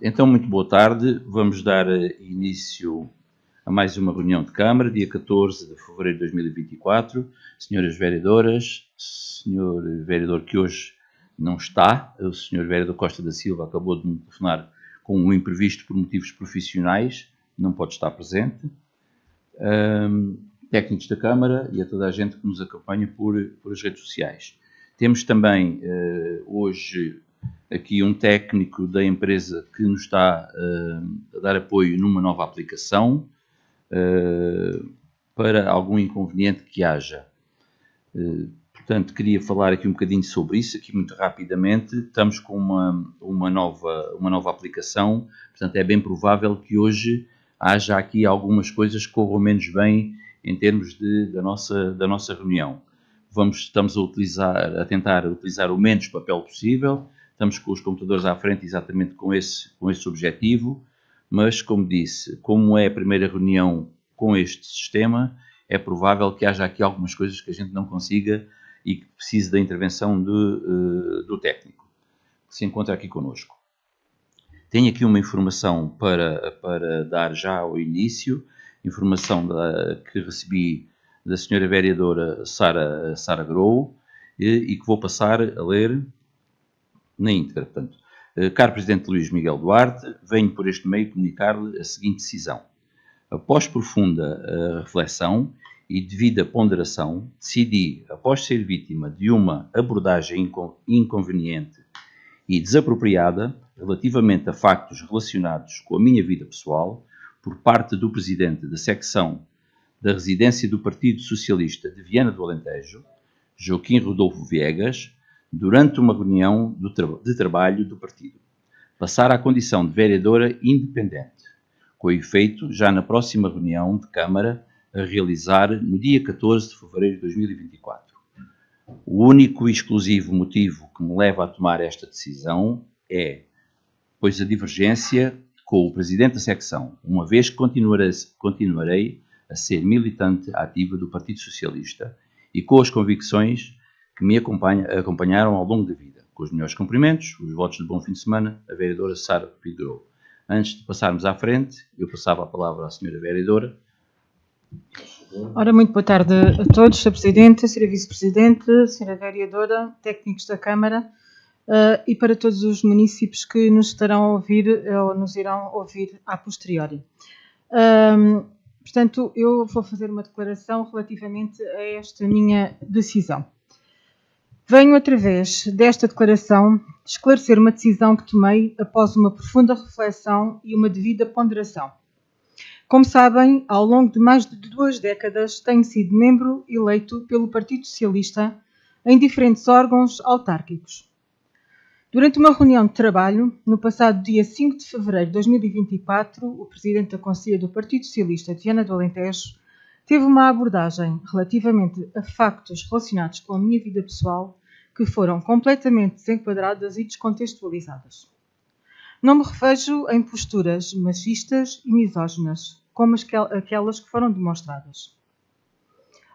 Então, muito boa tarde. Vamos dar início a mais uma reunião de Câmara, dia 14 de fevereiro de 2024. Senhoras vereadoras, senhor vereador que hoje não está, o senhor vereador Costa da Silva acabou de me telefonar com um imprevisto por motivos profissionais, não pode estar presente. Técnicos da Câmara e a toda a gente que nos acompanha por as redes sociais. Temos também hoje aqui um técnico da empresa que nos está a dar apoio numa nova aplicação para algum inconveniente que haja. Portanto, queria falar aqui um bocadinho sobre isso, aqui muito rapidamente. Estamos com uma nova aplicação, portanto é bem provável que hoje haja aqui algumas coisas que corram menos bem em termos da nossa reunião. Estamos a tentar utilizar o menos papel possível, estamos com os computadores à frente exatamente com esse objetivo, mas, como disse, como é a primeira reunião com este sistema, é provável que haja aqui algumas coisas que a gente não consiga e que precise da intervenção do técnico, que se encontra aqui connosco. Tenho aqui uma informação para dar já ao início, informação que recebi da senhora vereadora Sara Grou e que vou passar a ler na íntegra. Portanto, caro Presidente Luís Miguel Duarte, venho por este meio comunicar-lhe a seguinte decisão. Após profunda reflexão e devida ponderação, decidi, após ser vítima de uma abordagem inconveniente e desapropriada relativamente a factos relacionados com a minha vida pessoal, por parte do Presidente da secção da residência do Partido Socialista de Viana do Alentejo, Joaquim Rodolfo Viegas, durante uma reunião de trabalho do partido, passar à condição de vereadora independente, com efeito já na próxima reunião de Câmara a realizar no dia 14 de fevereiro de 2024. O único e exclusivo motivo que me leva a tomar esta decisão é, pois, a divergência com o Presidente da secção, uma vez que continuarei a ser militante ativa do Partido Socialista e com as convicções que me acompanharam ao longo da vida. Com os melhores cumprimentos, os votos de bom fim de semana, a vereadora Sara Figueiredo. Antes de passarmos à frente, eu passava a palavra à senhora vereadora. Ora, muito boa tarde a todos, Sr. Presidente, Sra. Vice-Presidente, Sra. Vereadora, técnicos da Câmara e para todos os municípios que nos estarão a ouvir ou nos irão ouvir a posteriori. Portanto, eu vou fazer uma declaração relativamente a esta minha decisão. Venho, através desta declaração, esclarecer uma decisão que tomei após uma profunda reflexão e uma devida ponderação. Como sabem, ao longo de mais de 2 décadas tenho sido membro eleito pelo Partido Socialista em diferentes órgãos autárquicos. Durante uma reunião de trabalho, no passado dia 5 de fevereiro de 2024, o Presidente da Conselhia do Partido Socialista de Viana do Alentejo teve uma abordagem relativamente a factos relacionados com a minha vida pessoal que foram completamente desenquadradas e descontextualizadas. Não me revejo em posturas machistas e misóginas, como aquelas que foram demonstradas.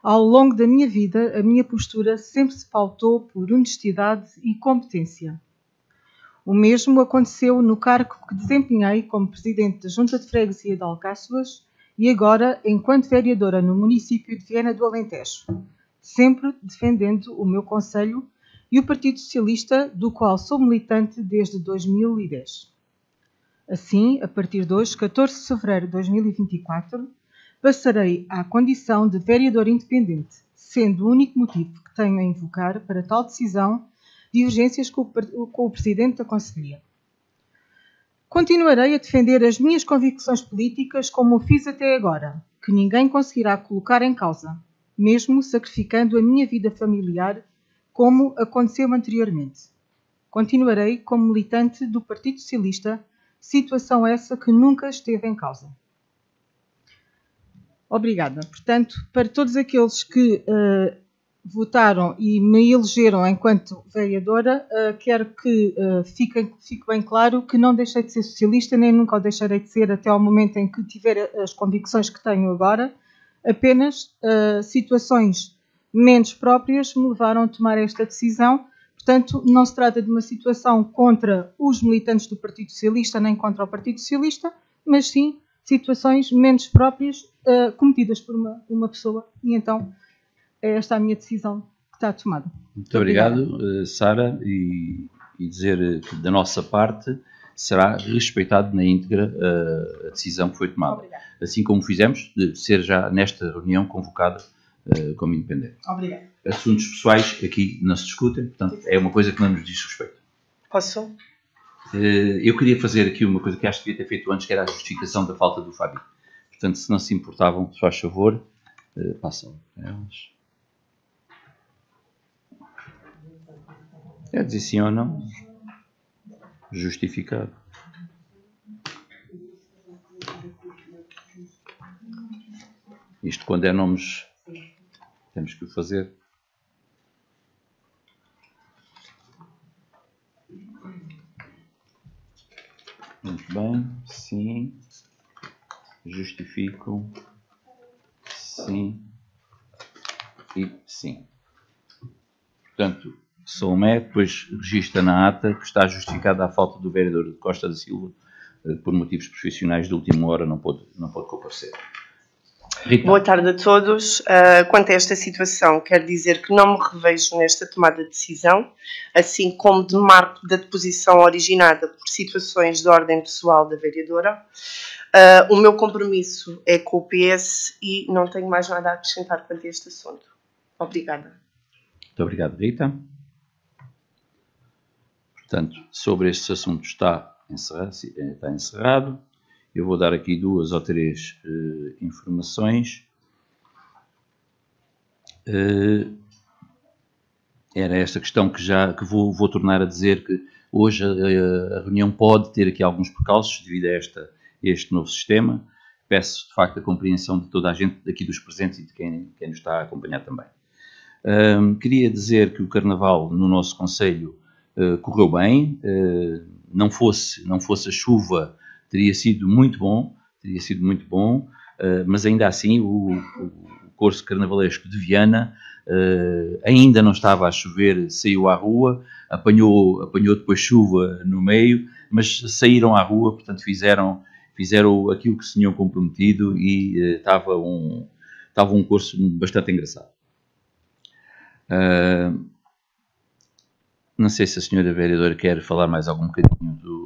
Ao longo da minha vida, a minha postura sempre se pautou por honestidade e competência. O mesmo aconteceu no cargo que desempenhei como Presidente da Junta de Freguesia de Alcáçovas e agora enquanto vereadora no município de Viana do Alentejo, sempre defendendo o meu concelho e o Partido Socialista, do qual sou militante desde 2010. Assim, a partir de hoje, 14 de fevereiro de 2024, passarei à condição de vereador independente, sendo o único motivo que tenho a invocar para tal decisão divergências com o Presidente da Conselhia. Continuarei a defender as minhas convicções políticas como o fiz até agora, que ninguém conseguirá colocar em causa, mesmo sacrificando a minha vida familiar, como aconteceu anteriormente. Continuarei como militante do Partido Socialista, situação essa que nunca esteve em causa. Obrigada. Portanto, para todos aqueles que votaram e me elegeram enquanto vereadora, quero que fique bem claro que não deixei de ser socialista, nem nunca o deixarei de ser até ao momento em que tiver as convicções que tenho agora. Apenas situações menos próprias me levaram a tomar esta decisão. Portanto, não se trata de uma situação contra os militantes do Partido Socialista, nem contra o Partido Socialista, mas sim situações menos próprias cometidas por uma pessoa. E então, é esta a minha decisão que está tomada. Muito obrigado, Sara, e dizer que da nossa parte será respeitado na íntegra a decisão que foi tomada. Obrigada. Assim como fizemos de ser já nesta reunião convocada como independente. Obrigada. Assuntos pessoais aqui não se discutem, portanto é uma coisa que não nos diz respeito. Posso? Eu queria fazer aqui uma coisa que acho que devia ter feito antes, que era a justificação da falta do Fábio. Portanto, se não se importavam, se faz favor, passam elas. É dizer sim ou não? Justificado. Isto quando é nomes, temos que o fazer. Muito bem, sim. Justificam. Sim. E sim. Portanto, Salomé depois registra na ata que está justificada a falta do vereador Costa da Silva por motivos profissionais de última hora não pôde comparecer. Rita. Boa tarde a todos. Quanto a esta situação, quero dizer que não me revejo nesta tomada de decisão, assim como demarco da deposição originada por situações de ordem pessoal da vereadora. O meu compromisso é com o PS e não tenho mais nada a acrescentar quanto a este assunto. Obrigada. Muito obrigado, Rita. Portanto, sobre estes assuntos está encerrado. Eu vou dar aqui 2 ou 3 informações. Era esta questão que vou tornar a dizer que hoje a reunião pode ter aqui alguns precalços devido a este novo sistema. Peço, de facto, a compreensão de toda a gente, daqui dos presentes e de quem nos está a acompanhar também. Queria dizer que o Carnaval no nosso concelho correu bem. Não fosse a chuva, teria sido muito bom, mas ainda assim o corso carnavalesco de Viana ainda não estava a chover, saiu à rua, apanhou depois chuva no meio, mas saíram à rua, portanto fizeram aquilo que se tinham comprometido e estava um corso bastante engraçado. Não sei se a senhora vereadora quer falar mais algum bocadinho do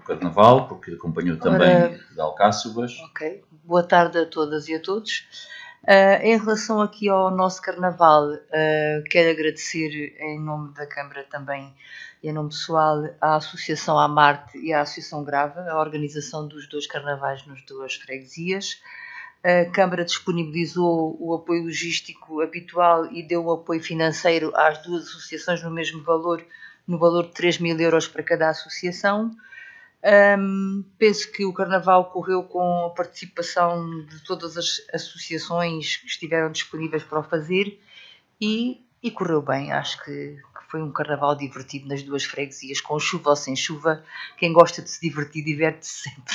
Carnaval, porque acompanhou também de Alcáçovas. Ok. Boa tarde a todas e a todos. Em relação aqui ao nosso Carnaval, quero agradecer em nome da Câmara também e em nome pessoal à Associação Amarte e à Associação Grava, a organização dos 2 carnavais nas 2 freguesias. A Câmara disponibilizou o apoio logístico habitual e deu o apoio financeiro às 2 associações no mesmo valor, no valor de 3.000 euros para cada associação. Penso que o Carnaval correu com a participação de todas as associações que estiveram disponíveis para o fazer e correu bem. Acho que foi um Carnaval divertido nas 2 freguesias, com chuva ou sem chuva. Quem gosta de se divertir, diverte-se sempre.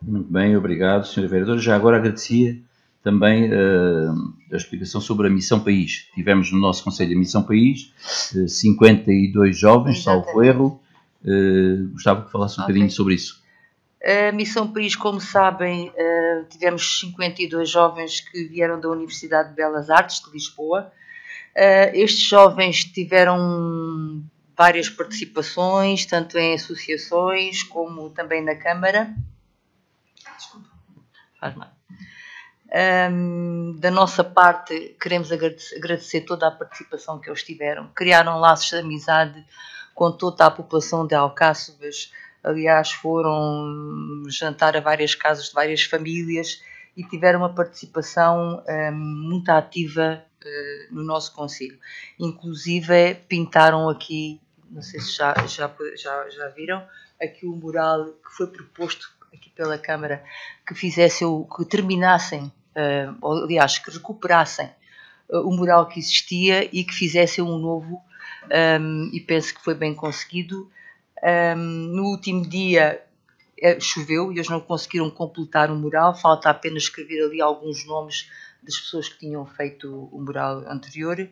Muito bem, obrigado, Sr. Vereador. Já agora agradecia também a explicação sobre a Missão País. Tivemos no nosso Conselho a Missão País 52 jovens, salvo erro. Gostava que falasse um bocadinho sobre isso. A Missão País, como sabem, tivemos 52 jovens que vieram da Universidade de Belas Artes de Lisboa. Estes jovens tiveram várias participações, tanto em associações como também na Câmara. Desculpa, faz mal. Da nossa parte, queremos agradecer toda a participação que eles tiveram. Criaram laços de amizade com toda a população de Alcáçovas. Aliás, foram jantar a várias casas de várias famílias e tiveram uma participação muito ativa no nosso concelho. Inclusive, pintaram aqui, não sei se já viram, aqui o mural que foi proposto aqui pela Câmara, que terminassem, aliás, que recuperassem o mural que existia e que fizessem um novo, e penso que foi bem conseguido. No último dia choveu e eles não conseguiram completar o mural, falta apenas escrever ali alguns nomes das pessoas que tinham feito o mural anterior.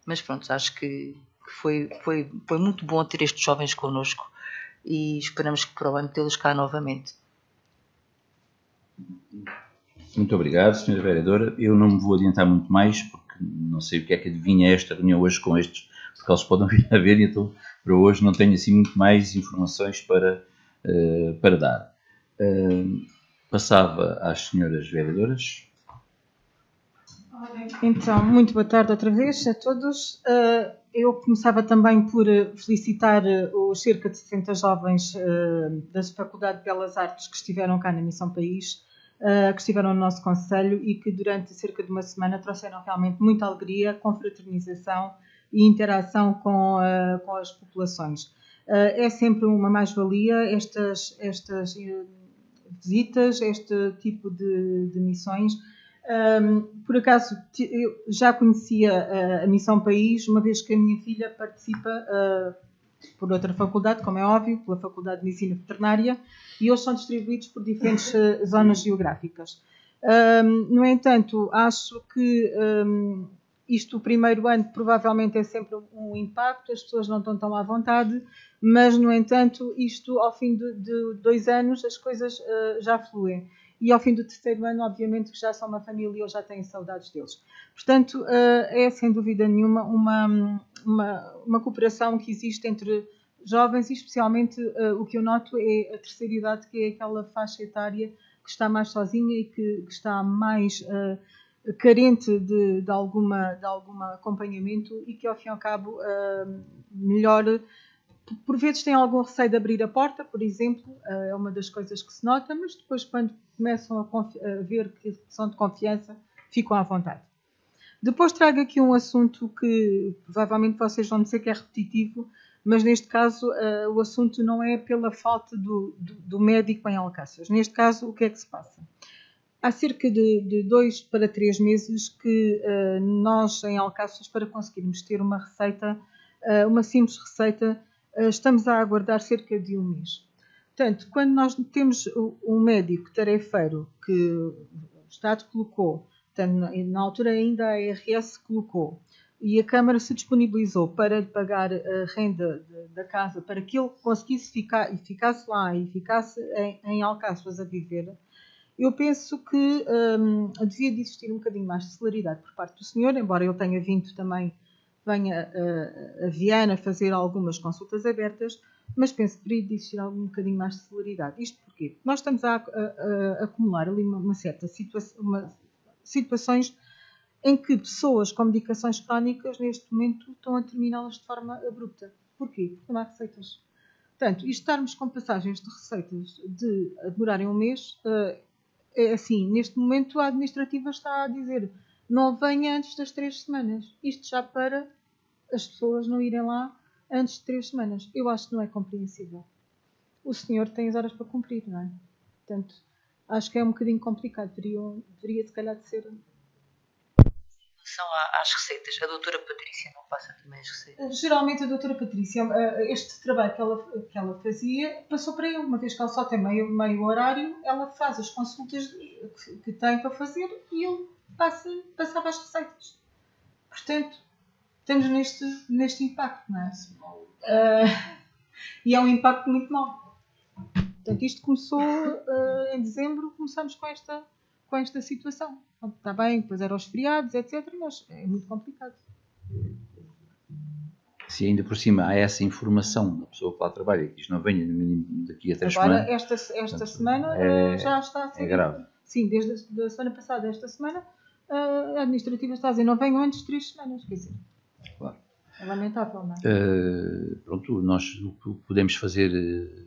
Mas pronto, acho que foi muito bom ter estes jovens connosco e esperamos que para o ano tê-los cá novamente. Muito obrigado, Sra. Vereadora. Eu não me vou adiantar muito mais, porque não sei o que é que adivinha esta reunião hoje com estes, porque eles podem vir a ver, e então para hoje não tenho assim muito mais informações para dar. Passava às senhoras vereadoras. Então, muito boa tarde outra vez a todos. Eu começava também por felicitar os cerca de 60 jovens da Faculdade de Belas Artes que estiveram cá na Missão País, que estiveram no nosso concelho e que durante cerca de uma semana trouxeram realmente muita alegria, confraternização e interação com as populações. É sempre uma mais-valia estas visitas, este tipo de missões. Por acaso, eu já conhecia a Missão País, uma vez que a minha filha participa por outra faculdade, como é óbvio, pela Faculdade de Medicina Veterinária, e hoje são distribuídos por diferentes zonas geográficas. No entanto, acho que isto, o primeiro ano, provavelmente é sempre um impacto, as pessoas não estão tão à vontade, mas, no entanto, isto, ao fim de 2 anos, as coisas já fluem. E ao fim do 3º ano, obviamente, que já são uma família e eu já tenho saudades deles. Portanto, é sem dúvida nenhuma uma cooperação que existe entre jovens e, especialmente, o que eu noto é a terceira idade, que é aquela faixa etária que está mais sozinha e que está mais carente de algum acompanhamento e que, ao fim e ao cabo, melhor. Por vezes têm algum receio de abrir a porta, por exemplo, é uma das coisas que se nota, mas depois, quando começam a ver que são de confiança, ficam à vontade. Depois trago aqui um assunto que provavelmente vocês vão dizer que é repetitivo, mas neste caso o assunto não é pela falta do médico em Alcáçovas. Neste caso, o que é que se passa? Há cerca de 2 para 3 meses que nós, em Alcáçovas, para conseguirmos ter uma receita, uma simples receita, estamos a aguardar cerca de 1 mês. Portanto, quando nós temos um médico tarefeiro que o Estado colocou, portanto, na altura ainda a ARS colocou, e a Câmara se disponibilizou para lhe pagar a renda da casa para que ele conseguisse ficar e ficasse lá e ficasse em Alcáçovas a viver, eu penso que devia de existir um bocadinho mais de celeridade por parte do senhor, embora ele tenha vindo também, venha a Viana fazer algumas consultas abertas, mas penso que deveria de existir um bocadinho mais de celeridade. Isto porquê? Nós estamos a acumular ali uma certa situações em que pessoas com medicações crónicas, neste momento, estão a terminá-las de forma abrupta. Porquê? Porque não há receitas. Portanto, isto estarmos com passagens de receitas a demorarem 1 mês, é assim, neste momento a administrativa está a dizer não venha antes das 3 semanas. Isto já para as pessoas não irem lá antes de 3 semanas. Eu acho que não é compreensível. O senhor tem as horas para cumprir, não é? Portanto, acho que é um bocadinho complicado. Deveria se calhar de ser. São às receitas. A doutora Patrícia não passa também as receitas? Geralmente a doutora Patrícia, este trabalho que ela fazia, passou para ele, uma vez que ela só tem meio horário, ela faz as consultas que tem para fazer e ele passava as receitas. Portanto, estamos neste impacto, não é? E é um impacto muito mau. Portanto, isto começou em dezembro, começamos com esta situação. Está bem, depois eram os feriados, etc., mas é muito complicado. Se ainda por cima há essa informação da pessoa que lá trabalha, que isto não venha no mínimo daqui a 3 semanas. Agora, esta semana já está a ser. É grave. Sim, desde a semana passada, esta semana, a administrativa está a dizer não venham antes de 3 semanas. Quer dizer, claro. É lamentável, não é? Pronto, nós o que podemos fazer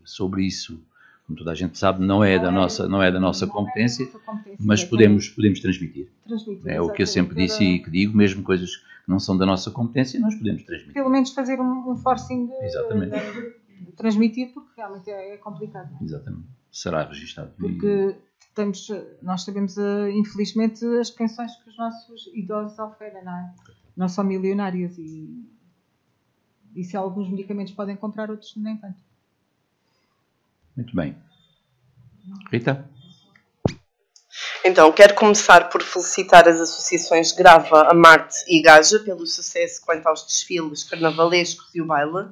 sobre isso, como toda a gente sabe, não é da nossa competência, mas podemos transmitir. É o que eu sempre disse e que digo, mesmo coisas que não são da nossa competência, nós podemos transmitir. Pelo menos fazer um forcing de transmitir, porque realmente é complicado. Não é? Exatamente. Será registado. Porque nós sabemos, infelizmente, as pensões que os nossos idosos oferem, não é? Não são milionárias e se alguns medicamentos podem comprar, outros nem tanto. Muito bem. Rita? Então, quero começar por felicitar as associações Grava, a Marte e Gaja pelo sucesso quanto aos desfiles carnavalescos e o baile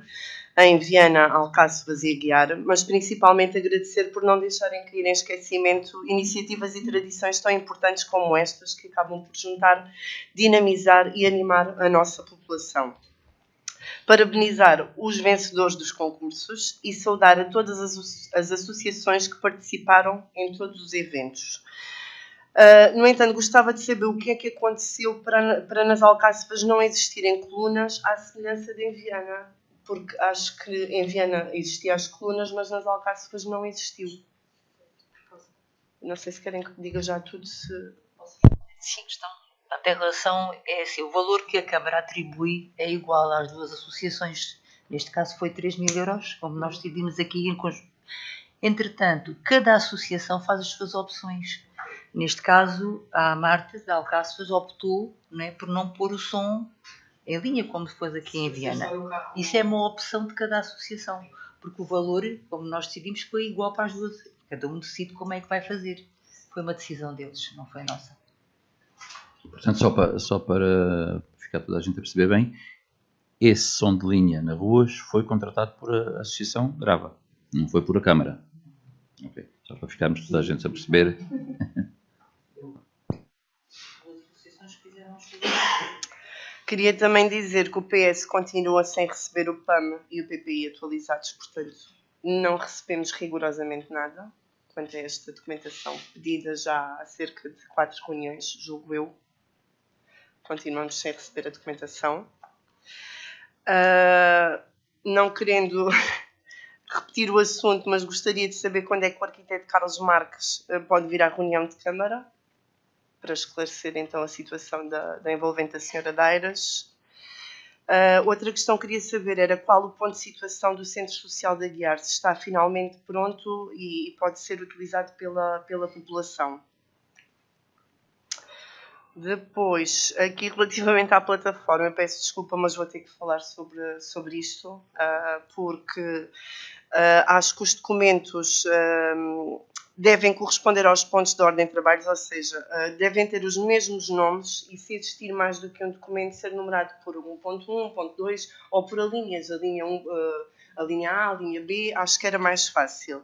em Viana, Alcáçovas e Aguiar, mas principalmente agradecer por não deixarem cair em esquecimento iniciativas e tradições tão importantes como estas, que acabam por juntar, dinamizar e animar a nossa população. Parabenizar os vencedores dos concursos e saudar a todas as associações que participaram em todos os eventos. No entanto, gostava de saber o que é que aconteceu para nas Alcáçovas não existirem colunas à semelhança de em Viana, porque acho que em Viana existiam as colunas, mas nas Alcáçovas não existiu. Não sei se querem que diga já tudo. Sim, estão. Portanto, em relação, é assim, o valor que a Câmara atribui é igual às duas associações. Neste caso foi 3.000 euros, como nós decidimos aqui em conjunto. Entretanto, cada associação faz as suas opções. Neste caso, a Marte da Alcáçovas optou, né, por não pôr o som em linha, como se fosse aqui em Viana. Isso é uma opção de cada associação, porque o valor, como nós decidimos, foi igual para as duas. Cada um decide como é que vai fazer. Foi uma decisão deles, não foi nossa. Portanto, só para ficar toda a gente a perceber bem, esse som de linha nas ruas foi contratado por a Associação Grava, não foi por a Câmara. Okay. Só para ficarmos toda a gente a perceber. Queria também dizer que o PS continua sem receber o PAM e o PPI atualizados, portanto, não recebemos rigorosamente nada quanto a esta documentação pedida já há cerca de 4 reuniões, julgo eu. Continuamos sem receber a documentação. Não querendo repetir o assunto, mas gostaria de saber quando é que o arquiteto Carlos Marques pode vir à reunião de Câmara para esclarecer então a situação da envolvente da senhora Dairas. Outra questão que queria saber era qual o ponto de situação do Centro Social de Aguiar, se está finalmente pronto e pode ser utilizado pela população. Depois, aqui relativamente à plataforma, eu peço desculpa, mas vou ter que falar sobre isto, porque acho que os documentos devem corresponder aos pontos de ordem de trabalhos, ou seja, devem ter os mesmos nomes e se existir mais do que um documento ser numerado por 1.1, 1.2 ou por linhas, a linha A, a linha B, acho que era mais fácil.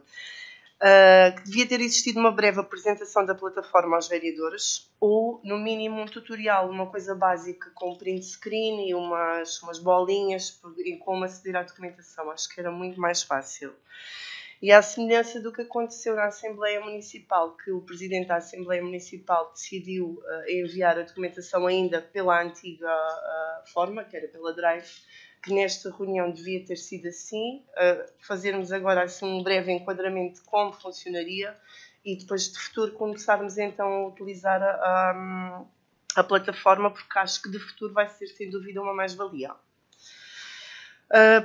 Que devia ter existido uma breve apresentação da plataforma aos vereadores ou, no mínimo, um tutorial, uma coisa básica com print screen e umas bolinhas em como aceder à documentação. Acho que era muito mais fácil. E à semelhança do que aconteceu na Assembleia Municipal, que o Presidente da Assembleia Municipal decidiu enviar a documentação ainda pela antiga forma, que era pela Drive, que nesta reunião devia ter sido assim, fazermos agora assim um breve enquadramento de como funcionaria e depois de futuro começarmos então a utilizar a plataforma, porque acho que de futuro vai ser sem dúvida uma mais-valia.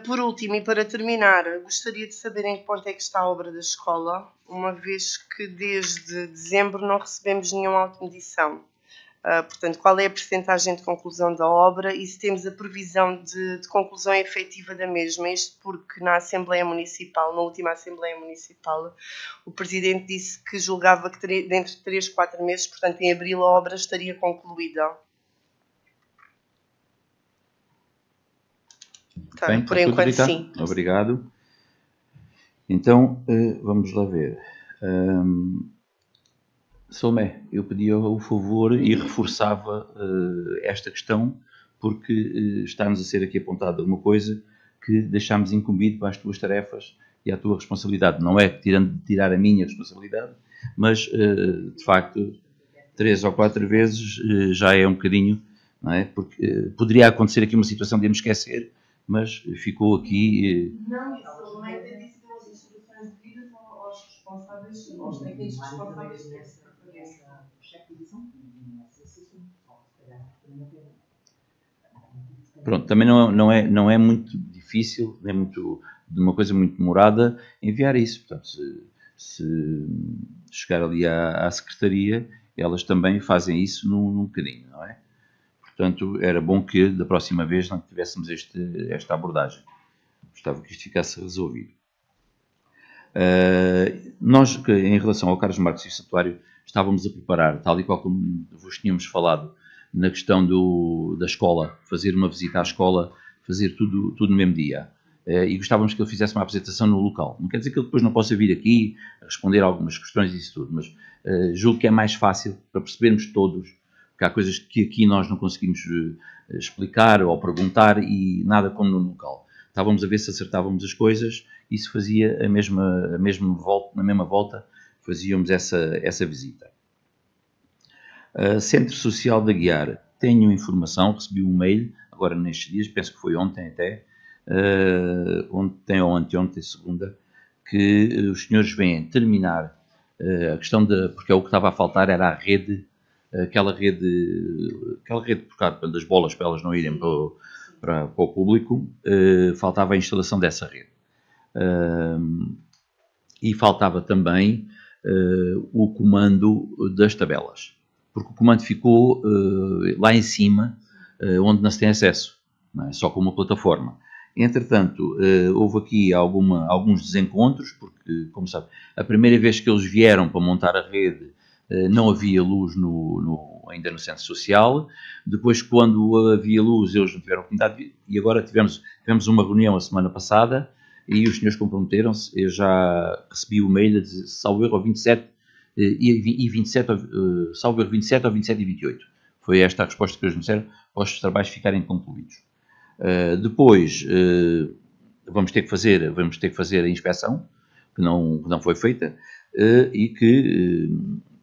Por último, e para terminar, gostaria de saber em que ponto é que está a obra da escola, uma vez que desde dezembro não recebemos nenhuma automedição. Portanto, qual é a percentagem de conclusão da obra e se temos a previsão de conclusão efetiva da mesma, isto porque na Assembleia Municipal, na última Assembleia Municipal, o Presidente disse que julgava que dentro de 3 a 4 meses, portanto em abril, a obra estaria concluída. Tá, bem, por enquanto, Rita? sim. Obrigado. Então, vamos lá ver. Salomé, eu pedia o favor e reforçava esta questão, porque está-nos a ser aqui apontada uma coisa que deixámos incumbido para as tuas tarefas e à tua responsabilidade. Não é tirar a minha responsabilidade, mas, de facto, 3 ou 4 vezes já é um bocadinho, não é? Porque poderia acontecer aqui uma situação de me esquecer, mas ficou aqui... Não, isso não é ter disse que as instruções devidas aos responsáveis, aos técnicos responsáveis dessa chefe de edição. Pronto, também não é muito difícil, nem muito, de uma coisa muito demorada, enviar isso. Portanto, se chegar ali à secretaria, elas também fazem isso num bocadinho, não é? Portanto, era bom que da próxima vez não tivéssemos esta abordagem. Gostava que isto ficasse resolvido. Nós, em relação ao Carlos Marques e o Santuário, estávamos a preparar, tal e qual como vos tínhamos falado, na questão da escola, fazer uma visita à escola, fazer tudo no mesmo dia. E gostávamos que ele fizesse uma apresentação no local. Não quer dizer que ele depois não possa vir aqui a responder algumas questões e isso tudo, mas julgo que é mais fácil para percebermos todos que há coisas que aqui nós não conseguimos explicar ou perguntar e nada como no local. Estávamos a ver se acertávamos as coisas e se fazia na mesma volta, fazíamos essa visita. Centro Social da Guiar. Tenho informação, recebi um mail, agora nestes dias, penso que foi ontem até, ontem ou anteontem, segunda, que os senhores vêm terminar a questão porque o que estava a faltar era a rede, aquela rede por causa das bolas para elas não irem para o público, faltava a instalação dessa rede. E faltava também o comando das tabelas, porque o comando ficou lá em cima, onde não se tem acesso, não é? Só com uma plataforma. Entretanto, houve aqui alguns desencontros, porque, como sabe, a primeira vez que eles vieram para montar a rede, não havia luz ainda no centro social. Depois, quando havia luz, eles não tiveram oportunidade. E agora tivemos uma reunião a semana passada e os senhores comprometeram-se. Eu já recebi o mail a dizer, salvo erro, 27 e 27, salvo erro, 27 ou 27 e 28. Foi esta a resposta que eles me disseram para os trabalhos ficarem concluídos. Depois, vamos ter que fazer a inspeção, que não foi feita, e que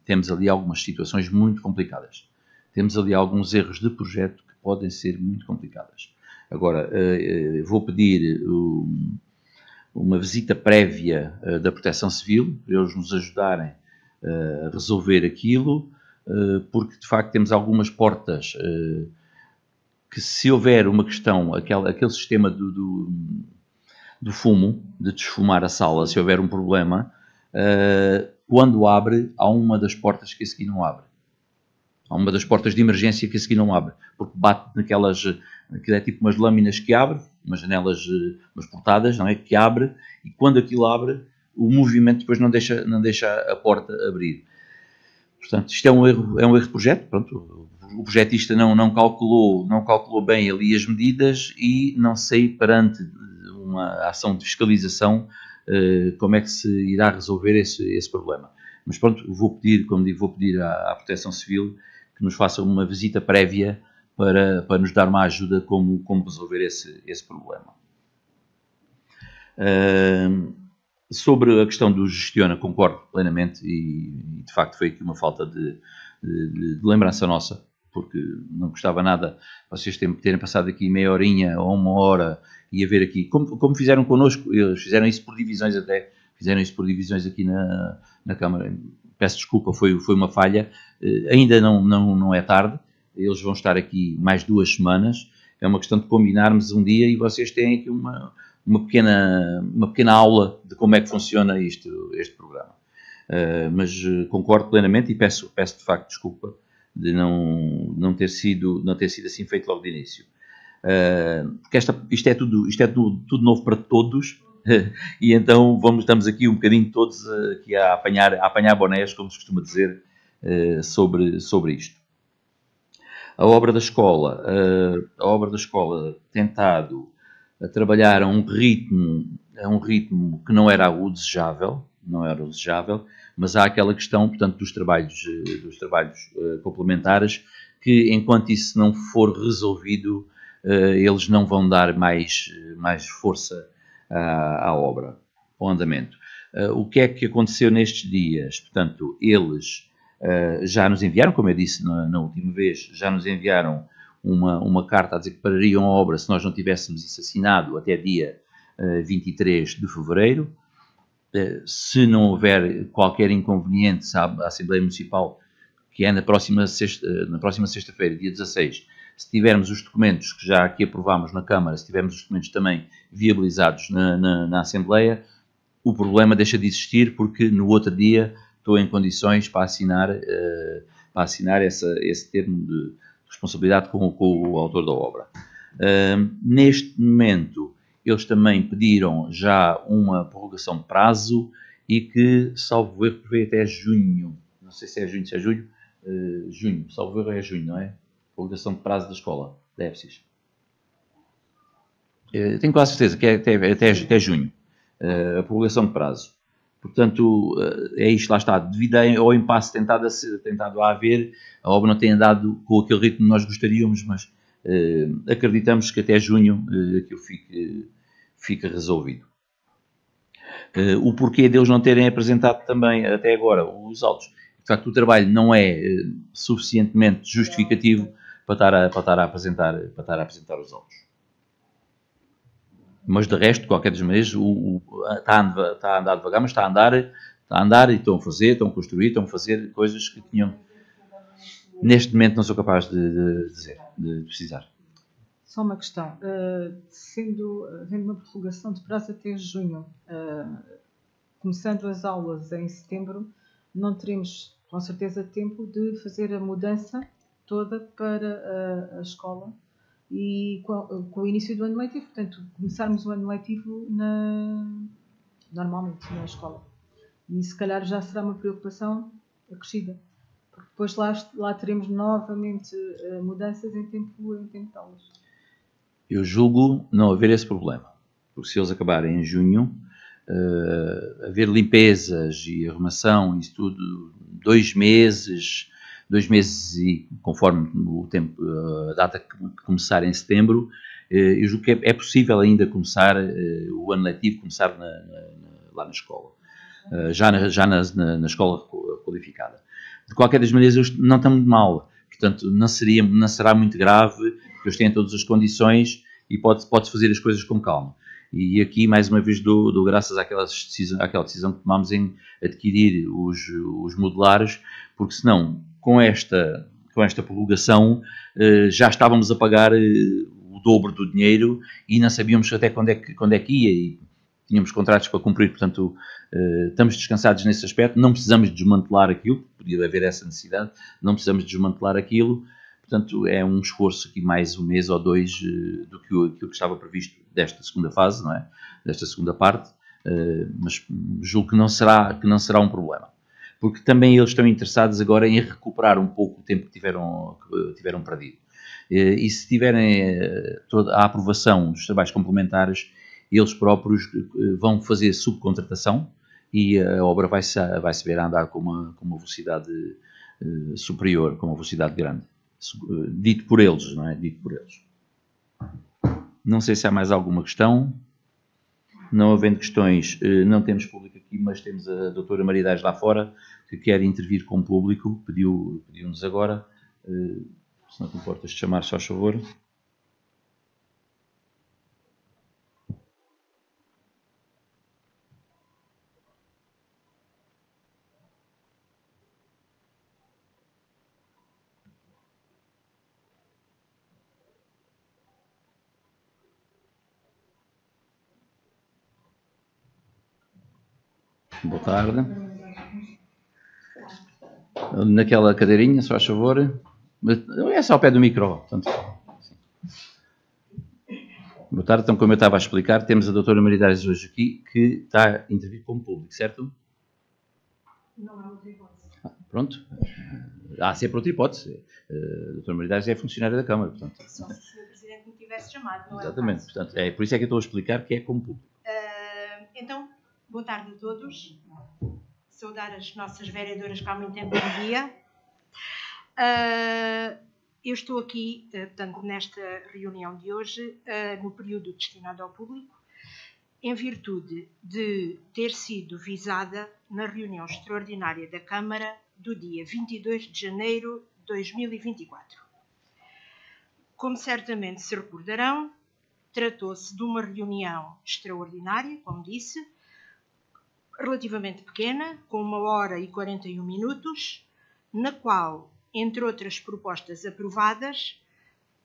temos ali algumas situações muito complicadas. Temos ali alguns erros de projeto que podem ser muito complicadas. Agora, vou pedir uma visita prévia da Proteção Civil, para eles nos ajudarem a resolver aquilo, porque de facto temos algumas portas que, se houver uma questão, aquele sistema do fumo, de desfumar a sala, se houver um problema, quando abre, há uma das portas que a seguir não abre. Há uma das portas de emergência que a seguir não abre, porque bate aquilo é tipo umas lâminas que abre, umas janelas, umas portadas, não é? Que abre, e quando aquilo abre, o movimento depois não deixa a porta abrir. Portanto, isto é um erro de projeto. Pronto, o projetista não calculou bem ali as medidas e não sei, perante uma ação de fiscalização, como é que se irá resolver esse problema. Mas pronto, vou pedir à Proteção Civil que nos faça uma visita prévia para nos dar uma ajuda como resolver esse problema. Sobre a questão do gestiona, concordo plenamente e de facto foi aqui uma falta de lembrança nossa, porque não gostava nada vocês terem passado aqui meia horinha ou uma hora e a ver aqui, como fizeram connosco, eles fizeram isso por divisões aqui na Câmara. Peço desculpa, foi uma falha, ainda não é tarde, eles vão estar aqui mais 2 semanas, é uma questão de combinarmos um dia e vocês têm aqui uma pequena aula de como é que funciona este programa. Mas concordo plenamente e peço de facto desculpa de não ter sido assim feito logo de início. Porque isto é tudo novo para todos e então estamos aqui um bocadinho todos aqui a apanhar bonés, como se costuma dizer, sobre isto. A obra da escola tem estado a trabalhar a um ritmo que não era o desejável, mas há aquela questão, portanto, dos trabalhos complementares, que enquanto isso não for resolvido, eles não vão dar mais força à obra, ao andamento. O que é que aconteceu nestes dias? Portanto, eles já nos enviaram, como eu disse na última vez, já nos enviaram uma carta a dizer que parariam a obra se nós não tivéssemos isso assinado até dia 23 de fevereiro. Se não houver qualquer inconveniente, sabe, a Assembleia Municipal, que é na próxima sexta-feira, dia 16, se tivermos os documentos que já aqui aprovámos na Câmara, se tivermos os documentos também viabilizados na Assembleia, o problema deixa de existir, porque no outro dia estou em condições para assinar esse termo de responsabilidade com o autor da obra. Neste momento, eles também pediram já uma prorrogação de prazo e que, salvo erro, prevê até junho. Não sei se é junho, se é julho. Junho, salvo erro é junho, não é? Prorrogação de prazo da escola, da EFSIS. Tenho quase certeza que é até junho, a prorrogação de prazo. Portanto, é isto, lá está. Devido ao impasse tentado a haver, a obra não tem andado com aquele ritmo que nós gostaríamos, mas acreditamos que até junho aquilo fica resolvido. O porquê deles não terem apresentado também até agora os autos. De facto, o trabalho não é suficientemente justificativo para estar a apresentar os autos. Mas de resto, de qualquer das maneiras, está a andar devagar, mas está a andar e estão a construir, estão a fazer coisas que tinham. Neste momento não sou capaz de dizer, de precisar. Só uma questão. Havendo uma prorrogação de prazo até junho, começando as aulas em setembro, não teremos com certeza tempo de fazer a mudança toda para a escola e com o início do ano letivo. Portanto, começarmos o ano letivo normalmente na escola. E se calhar já será uma preocupação acrescida. Porque depois lá teremos novamente mudanças em tempo de aulas. Eu julgo não haver esse problema. Porque se eles acabarem em junho, haver limpezas e arrumação, isso tudo, 2 meses e conforme o tempo, a data que começar em setembro, eu julgo que é possível ainda começar o ano letivo, começar lá na escola, já na escola qualificada. De qualquer das maneiras, não estão muito mal, portanto não será muito grave, porque eles têm todas as condições e pode-se fazer as coisas com calma. E aqui, mais uma vez, dou graças àquela decisão que tomámos em adquirir os modulares, porque senão, com esta prorrogação, já estávamos a pagar o dobro do dinheiro e não sabíamos até quando é que ia, e tínhamos contratos para cumprir, portanto, estamos descansados nesse aspecto, não precisamos desmantelar aquilo, podia haver essa necessidade, não precisamos desmantelar aquilo. Portanto, é um esforço aqui mais um mês ou 2 do que estava previsto desta segunda fase, não é? Desta segunda parte, mas julgo que não será um problema. Porque também eles estão interessados agora em recuperar um pouco o tempo que tiveram perdido. E se tiverem toda a aprovação dos trabalhos complementares, eles próprios vão fazer subcontratação e a obra vai-se ver a andar com uma velocidade superior, com uma velocidade grande. Dito por eles, não é? Dito por eles. Não sei se há mais alguma questão. Não havendo questões, não temos público aqui, mas temos a doutora Maria Dais lá fora, que quer intervir com o público, pediu-nos agora. Se não te importas de chamar, só a favor. Boa tarde. Naquela cadeirinha, só a favor. É só ao pé do micro. Portanto. Boa tarde. Então, como eu estava a explicar, temos a doutora Maria Dais hoje aqui, que está a intervir como público, certo? Não há outra hipótese. Pronto. Há sempre outra hipótese. A doutora Maria Dais é funcionária da Câmara, portanto. Só se o Sr. Presidente me tivesse chamado, não é? Exatamente. Portanto, por isso é que eu estou a explicar que é como público. Então, boa tarde a todos. Saudar as nossas vereadoras que há muito tempo não via. Eu estou aqui, portanto, nesta reunião de hoje, no período destinado ao público, em virtude de ter sido visada na reunião extraordinária da Câmara do dia 22 de janeiro de 2024. Como certamente se recordarão, tratou-se de uma reunião extraordinária, como disse, relativamente pequena, com 1h e 41 minutos, na qual, entre outras propostas aprovadas,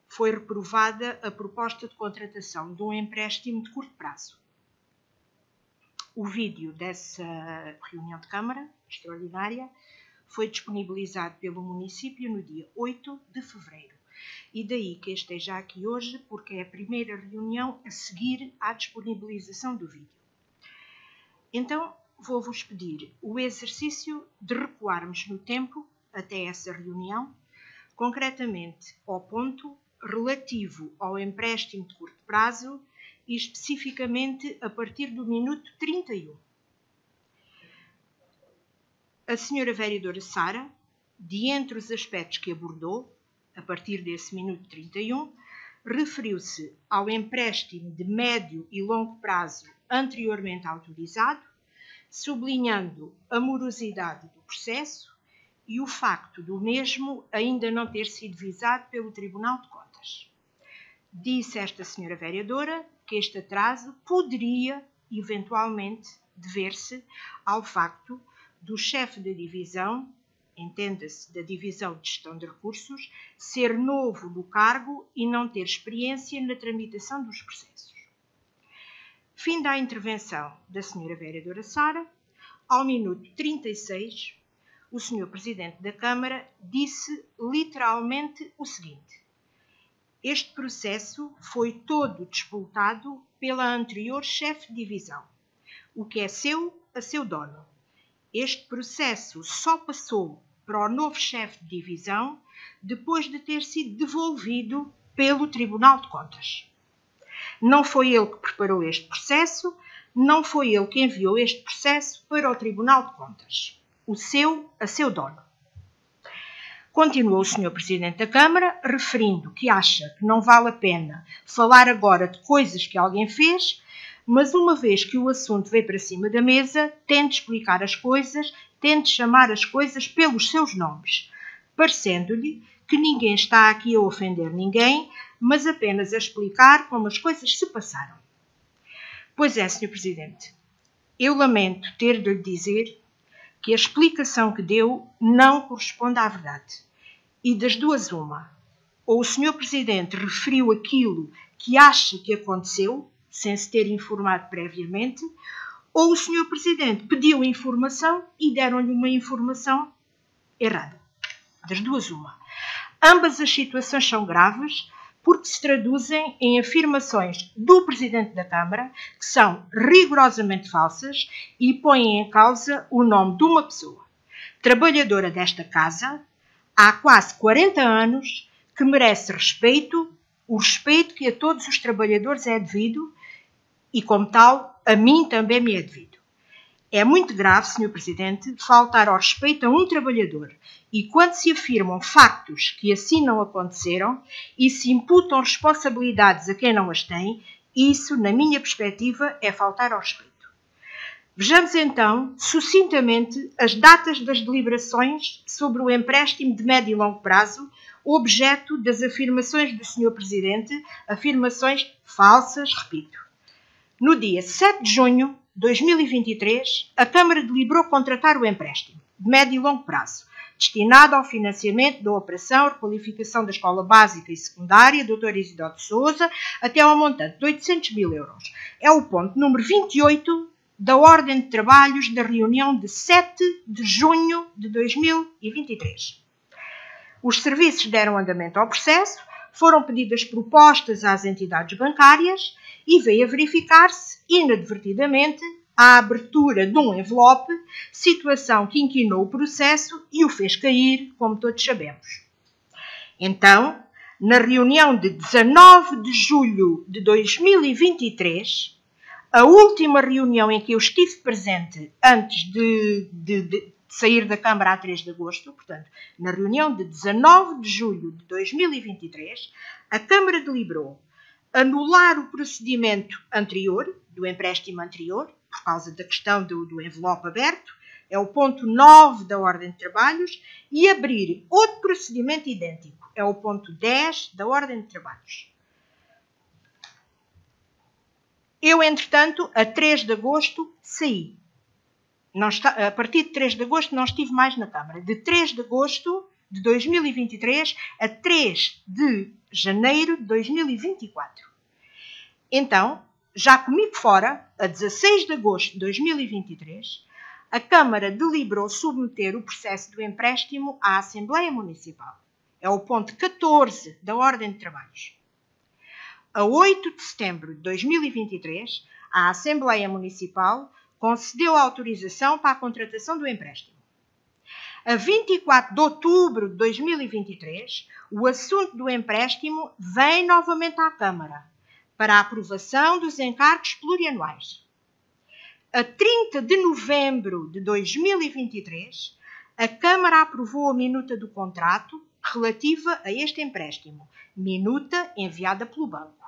foi reprovada a proposta de contratação de um empréstimo de curto prazo. O vídeo dessa reunião de Câmara extraordinária foi disponibilizado pelo município no dia 8 de fevereiro. e daí que esteja aqui hoje, porque é a primeira reunião a seguir à disponibilização do vídeo. Então, vou-vos pedir o exercício de recuarmos no tempo até essa reunião, concretamente ao ponto relativo ao empréstimo de curto prazo e especificamente a partir do minuto 31. A senhora vereadora Sara, de entre os aspectos que abordou, a partir desse minuto 31, referiu-se ao empréstimo de médio e longo prazo anteriormente autorizado, sublinhando a morosidade do processo e o facto do mesmo ainda não ter sido visado pelo Tribunal de Contas. Disse esta senhora vereadora que este atraso poderia, eventualmente, dever-se ao facto do chefe da divisão, entenda-se da divisão de gestão de recursos, ser novo no cargo e não ter experiência na tramitação dos processos. Fim da intervenção da senhora vereadora Sara, ao minuto 36, o senhor presidente da Câmara disse literalmente o seguinte: este processo foi todo disputado pela anterior chefe de divisão. O que é seu, a seu dono. Este processo só passou para o novo chefe de divisão depois de ter sido devolvido pelo Tribunal de Contas. Não foi ele que preparou este processo, não foi ele que enviou este processo para o Tribunal de Contas. O seu, a seu dono. Continuou o senhor presidente da Câmara, referindo que acha que não vale a pena falar agora de coisas que alguém fez, mas uma vez que o assunto veio para cima da mesa, tente explicar as coisas, tente chamar as coisas pelos seus nomes, parecendo-lhe que ninguém está aqui a ofender ninguém, mas apenas a explicar como as coisas se passaram. Pois é, senhor presidente, eu lamento ter de lhe dizer que a explicação que deu não corresponde à verdade. E das duas uma, ou o senhor presidente referiu aquilo que acha que aconteceu, sem se ter informado previamente, ou o senhor presidente pediu informação e deram-lhe uma informação errada. Das duas uma. Ambas as situações são graves porque se traduzem em afirmações do presidente da Câmara que são rigorosamente falsas e põem em causa o nome de uma pessoa, trabalhadora desta casa, há quase 40 anos, que merece respeito, o respeito que a todos os trabalhadores é devido e, como tal, a mim também me é devido. É muito grave, Sr. Presidente, faltar ao respeito a um trabalhador e quando se afirmam factos que assim não aconteceram e se imputam responsabilidades a quem não as tem, isso, na minha perspectiva, é faltar ao respeito. Vejamos então, sucintamente, as datas das deliberações sobre o empréstimo de médio e longo prazo, objeto das afirmações do Sr. Presidente, afirmações falsas, repito. No dia 7 de junho de 2023, a Câmara deliberou contratar o empréstimo de médio e longo prazo, destinado ao financiamento da operação requalificação da Escola Básica e Secundária Dr. Isidoro de Sousa, até ao montante de 800 mil euros. É o ponto número 28 da Ordem de Trabalhos da reunião de 7 de junho de 2023. Os serviços deram andamento ao processo, foram pedidas propostas às entidades bancárias e veio a verificar-se, inadvertidamente, a abertura de um envelope, situação que inquinou o processo e o fez cair, como todos sabemos. Então, na reunião de 19 de julho de 2023, a última reunião em que eu estive presente antes de sair da Câmara a 3 de agosto, portanto, na reunião de 19 de julho de 2023, a Câmara deliberou anular o procedimento anterior, do empréstimo anterior, por causa da questão do envelope aberto, é o ponto 9 da Ordem de Trabalhos, e abrir outro procedimento idêntico, é o ponto 10 da Ordem de Trabalhos. Eu, entretanto, a 3 de agosto, saí. A partir de 3 de agosto não estive mais na Câmara. De 3 de agosto de 2023 a 3 de janeiro de 2024. Então, já comigo fora, a 16 de agosto de 2023, a Câmara deliberou submeter o processo do empréstimo à Assembleia Municipal. É o ponto 14 da Ordem de Trabalhos. A 8 de setembro de 2023, a Assembleia Municipal concedeu autorização para a contratação do empréstimo. A 24 de outubro de 2023, o assunto do empréstimo vem novamente à Câmara para a aprovação dos encargos plurianuais. A 30 de novembro de 2023, a Câmara aprovou a minuta do contrato relativa a este empréstimo, minuta enviada pelo banco.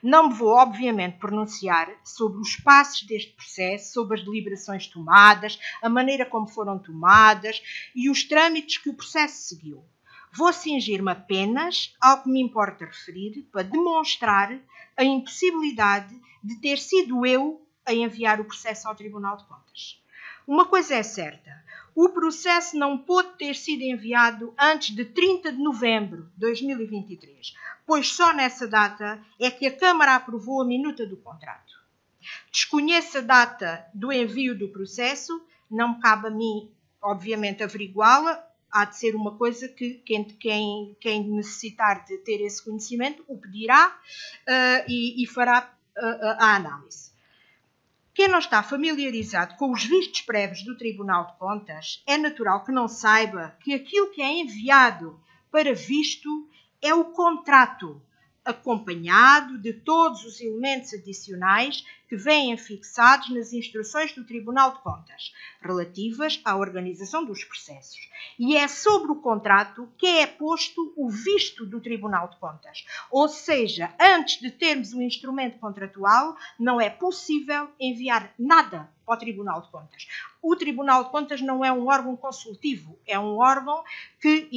Não me vou, obviamente, pronunciar sobre os passos deste processo, sobre as deliberações tomadas, a maneira como foram tomadas e os trâmites que o processo seguiu. Vou cingir-me apenas ao que me importa referir para demonstrar a impossibilidade de ter sido eu a enviar o processo ao Tribunal de Contas. Uma coisa é certa, o processo não pôde ter sido enviado antes de 30 de novembro de 2023, pois só nessa data é que a Câmara aprovou a minuta do contrato. Desconheço a data do envio do processo, não me cabe a mim, obviamente, averiguá-la, há de ser uma coisa que quem necessitar de ter esse conhecimento o pedirá e fará a análise. Quem não está familiarizado com os vistos prévios do Tribunal de Contas, é natural que não saiba que aquilo que é enviado para visto é o contrato, acompanhado de todos os elementos adicionais que vêm fixados nas instruções do Tribunal de Contas, relativas à organização dos processos. E é sobre o contrato que é posto o visto do Tribunal de Contas. Ou seja, antes de termos um instrumento contratual, não é possível enviar nada ao Tribunal de Contas. O Tribunal de Contas não é um órgão consultivo, é um órgão que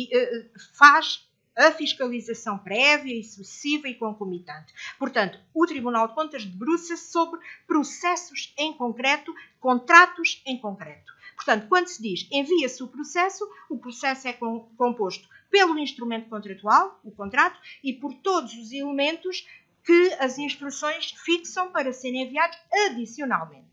faz a fiscalização prévia e sucessiva e concomitante. Portanto, o Tribunal de Contas debruça-se sobre processos em concreto, contratos em concreto. Portanto, quando se diz envia-se o processo é composto pelo instrumento contratual, o contrato, e por todos os elementos que as instruções fixam para serem enviados adicionalmente.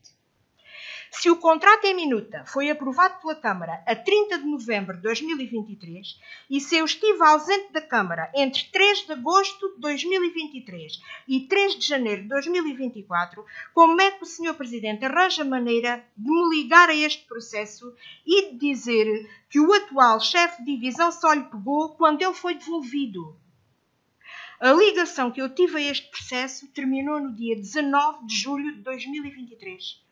Se o contrato em minuta foi aprovado pela Câmara a 30 de novembro de 2023 e se eu estive ausente da Câmara entre 3 de agosto de 2023 e 3 de janeiro de 2024, como é que o Sr. Presidente arranja maneira de me ligar a este processo e de dizer que o atual chefe de divisão só lhe pegou quando ele foi devolvido? A ligação que eu tive a este processo terminou no dia 19 de julho de 2023.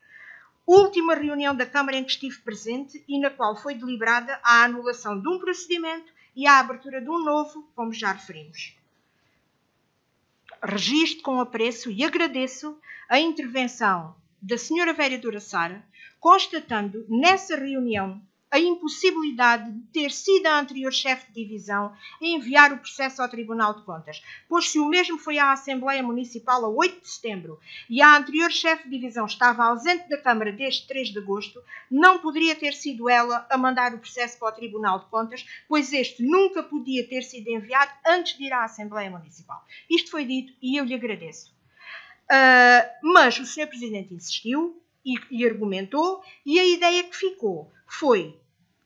Última reunião da Câmara em que estive presente e na qual foi deliberada a anulação de um procedimento e a abertura de um novo, como já referimos. Registro com apreço e agradeço a intervenção da Sra. Vereadora Sara, constatando nessa reunião a impossibilidade de ter sido a anterior chefe de divisão a enviar o processo ao Tribunal de Contas, pois se o mesmo foi à Assembleia Municipal a 8 de setembro e a anterior chefe de divisão estava ausente da Câmara desde 3 de agosto, não poderia ter sido ela a mandar o processo para o Tribunal de Contas, pois este nunca podia ter sido enviado antes de ir à Assembleia Municipal. Isto foi dito e eu lhe agradeço. Mas o Sr. Presidente insistiu e argumentou, e a ideia que ficou foi,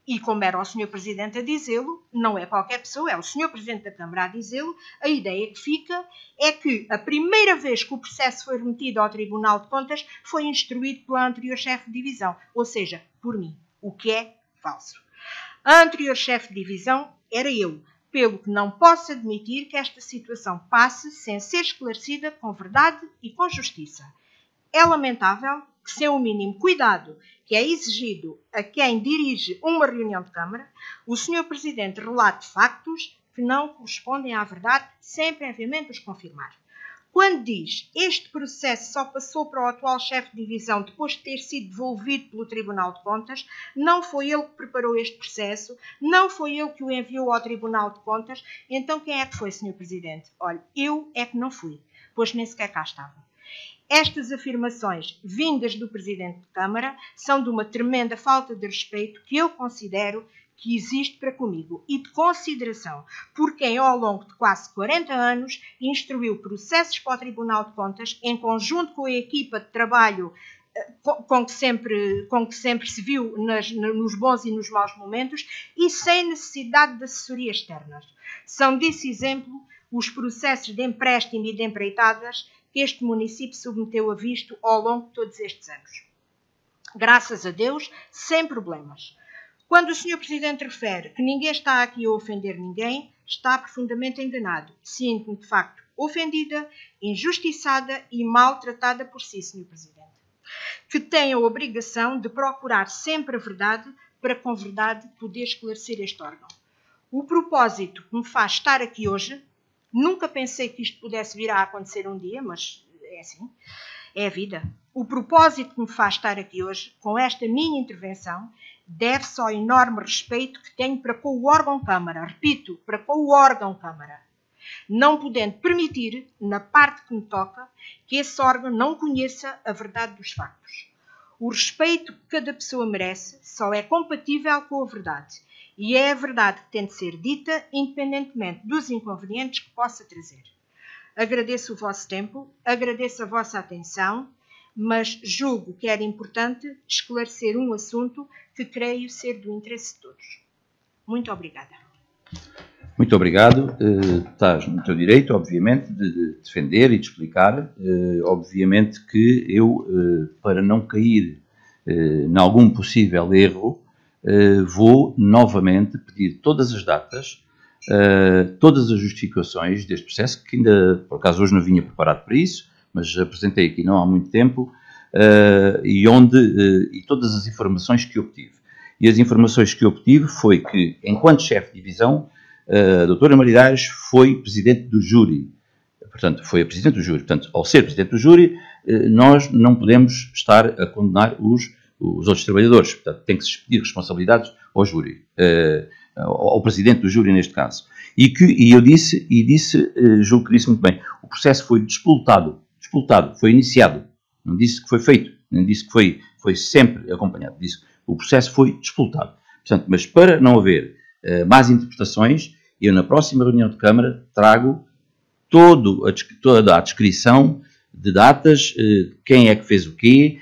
e como era o Sr. Presidente a dizê-lo, não é qualquer pessoa, é o Sr. Presidente da Câmara a dizê-lo, a ideia que fica é que a primeira vez que o processo foi remetido ao Tribunal de Contas foi instruído pela anterior chefe de divisão, ou seja, por mim, o que é falso. A anterior chefe de divisão era eu, pelo que não posso admitir que esta situação passe sem ser esclarecida com verdade e com justiça. É lamentável que, sem o mínimo cuidado que é exigido a quem dirige uma reunião de Câmara, o Sr. Presidente relate factos que não correspondem à verdade, sem previamente os confirmar. Quando diz este processo só passou para o atual chefe de divisão depois de ter sido devolvido pelo Tribunal de Contas, não foi ele que preparou este processo, não foi ele que o enviou ao Tribunal de Contas, então quem é que foi, Sr. Presidente? Olha, eu é que não fui, pois nem sequer cá estava. Estas afirmações vindas do Presidente de Câmara são de uma tremenda falta de respeito que eu considero que existe para comigo e de consideração por quem ao longo de quase 40 anos instruiu processos para o Tribunal de Contas em conjunto com a equipa de trabalho com que sempre se viu nos bons e nos maus momentos e sem necessidade de assessorias externas. São disso exemplo os processos de empréstimo e de empreitadas que este município submeteu a visto ao longo de todos estes anos. Graças a Deus, sem problemas. Quando o Sr. Presidente refere que ninguém está aqui a ofender ninguém, está profundamente enganado. Sinto-me, de facto, ofendida, injustiçada e maltratada por si, Sr. Presidente, que tem a obrigação de procurar sempre a verdade para, com verdade, poder esclarecer este órgão. O propósito que me faz estar aqui hoje, nunca pensei que isto pudesse vir a acontecer um dia, mas é assim, é a vida. O propósito que me faz estar aqui hoje, com esta minha intervenção, deve-se ao enorme respeito que tenho para com o órgão Câmara. Repito, para com o órgão Câmara. Não podendo permitir, na parte que me toca, que esse órgão não conheça a verdade dos factos. O respeito que cada pessoa merece só é compatível com a verdade. E é a verdade que tem de ser dita, independentemente dos inconvenientes que possa trazer. Agradeço o vosso tempo, agradeço a vossa atenção, mas julgo que era importante esclarecer um assunto que creio ser do interesse de todos. Muito obrigada. Muito obrigado. Estás no teu direito, obviamente, de defender e de explicar. Obviamente que eu, para não cair em algum possível erro, vou novamente pedir todas as datas, todas as justificações deste processo, que ainda, por acaso, hoje não vinha preparado para isso, mas apresentei aqui não há muito tempo, e todas as informações que obtive. E as informações que obtive foi que, enquanto chefe de divisão, a doutora Maria Aires foi presidente do júri. Portanto, foi a presidente do júri. Portanto, ao ser presidente do júri, nós não podemos estar a condenar os outros trabalhadores. Portanto, tem que se pedir responsabilidades ao júri, ao presidente do júri neste caso. Eu disse, julgo que disse muito bem, o processo foi disputado, foi iniciado. Não disse que foi feito, nem disse que foi sempre acompanhado. Disse que o processo foi disputado. Portanto, mas para não haver más interpretações, eu na próxima reunião de Câmara trago toda a descrição de datas, quem é que fez o quê,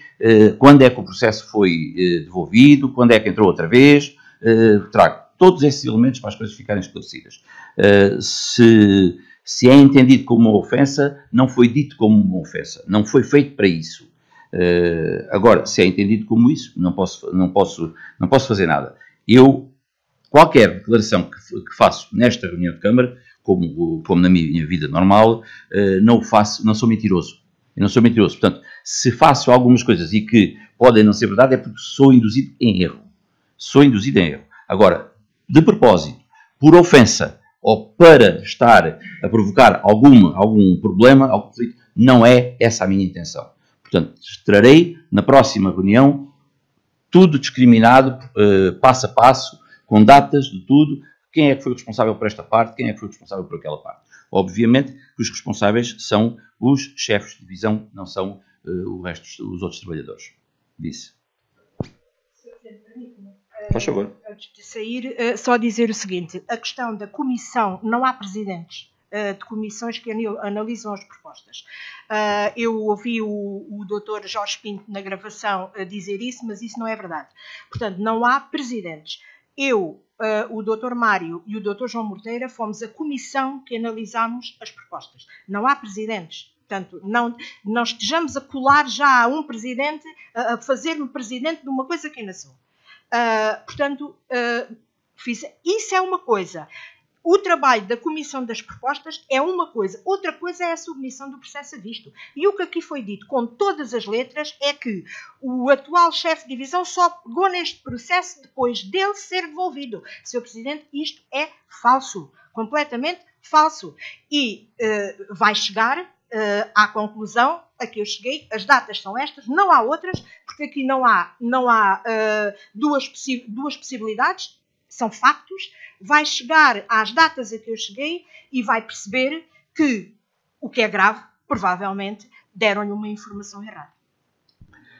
quando é que o processo foi devolvido, quando é que entrou outra vez, trago todos esses elementos para as coisas ficarem esclarecidas. Se é entendido como uma ofensa, não foi dito como uma ofensa, não foi feito para isso. Agora, se é entendido como isso, não posso fazer nada. Qualquer declaração que faço nesta reunião de Câmara, como na minha vida normal, não faço, não sou mentiroso. Eu não sou mentiroso. Portanto, se faço algumas coisas e que podem não ser verdade, é porque sou induzido em erro. Agora, de propósito, por ofensa, ou para estar a provocar algum problema, algum conflito, não é essa a minha intenção. Portanto, trarei na próxima reunião tudo discriminado, passo a passo, com datas de tudo, quem é que foi responsável por esta parte, quem é que foi responsável por aquela parte. Obviamente que os responsáveis são os chefes de divisão, não são os outros trabalhadores. Disse. Faz favor. Antes de sair, só dizer o seguinte, a questão da comissão, não há presidentes de comissões que analisam as propostas. Eu ouvi o Dr. Jorge Pinto na gravação dizer isso, mas isso não é verdade. Portanto, não há presidentes. O Dr. Mário e o Dr. João Morteira fomos a comissão que analisámos as propostas. Não há presidentes. Portanto, não estejamos a colar já a um presidente, a fazer-me presidente de uma coisa que ainda sou. Portanto, isso é uma coisa. O trabalho da Comissão das Propostas é uma coisa. Outra coisa é a submissão do processo a visto. E o que aqui foi dito com todas as letras é que o atual chefe de divisão só pegou neste processo depois dele ser devolvido. Sr. Presidente, isto é falso. Completamente falso. E vai chegar à conclusão a que eu cheguei. As datas são estas, não há outras, porque aqui não há duas possibilidades. São factos, vai chegar às datas a que eu cheguei e vai perceber que, o que é grave, provavelmente, deram-lhe uma informação errada.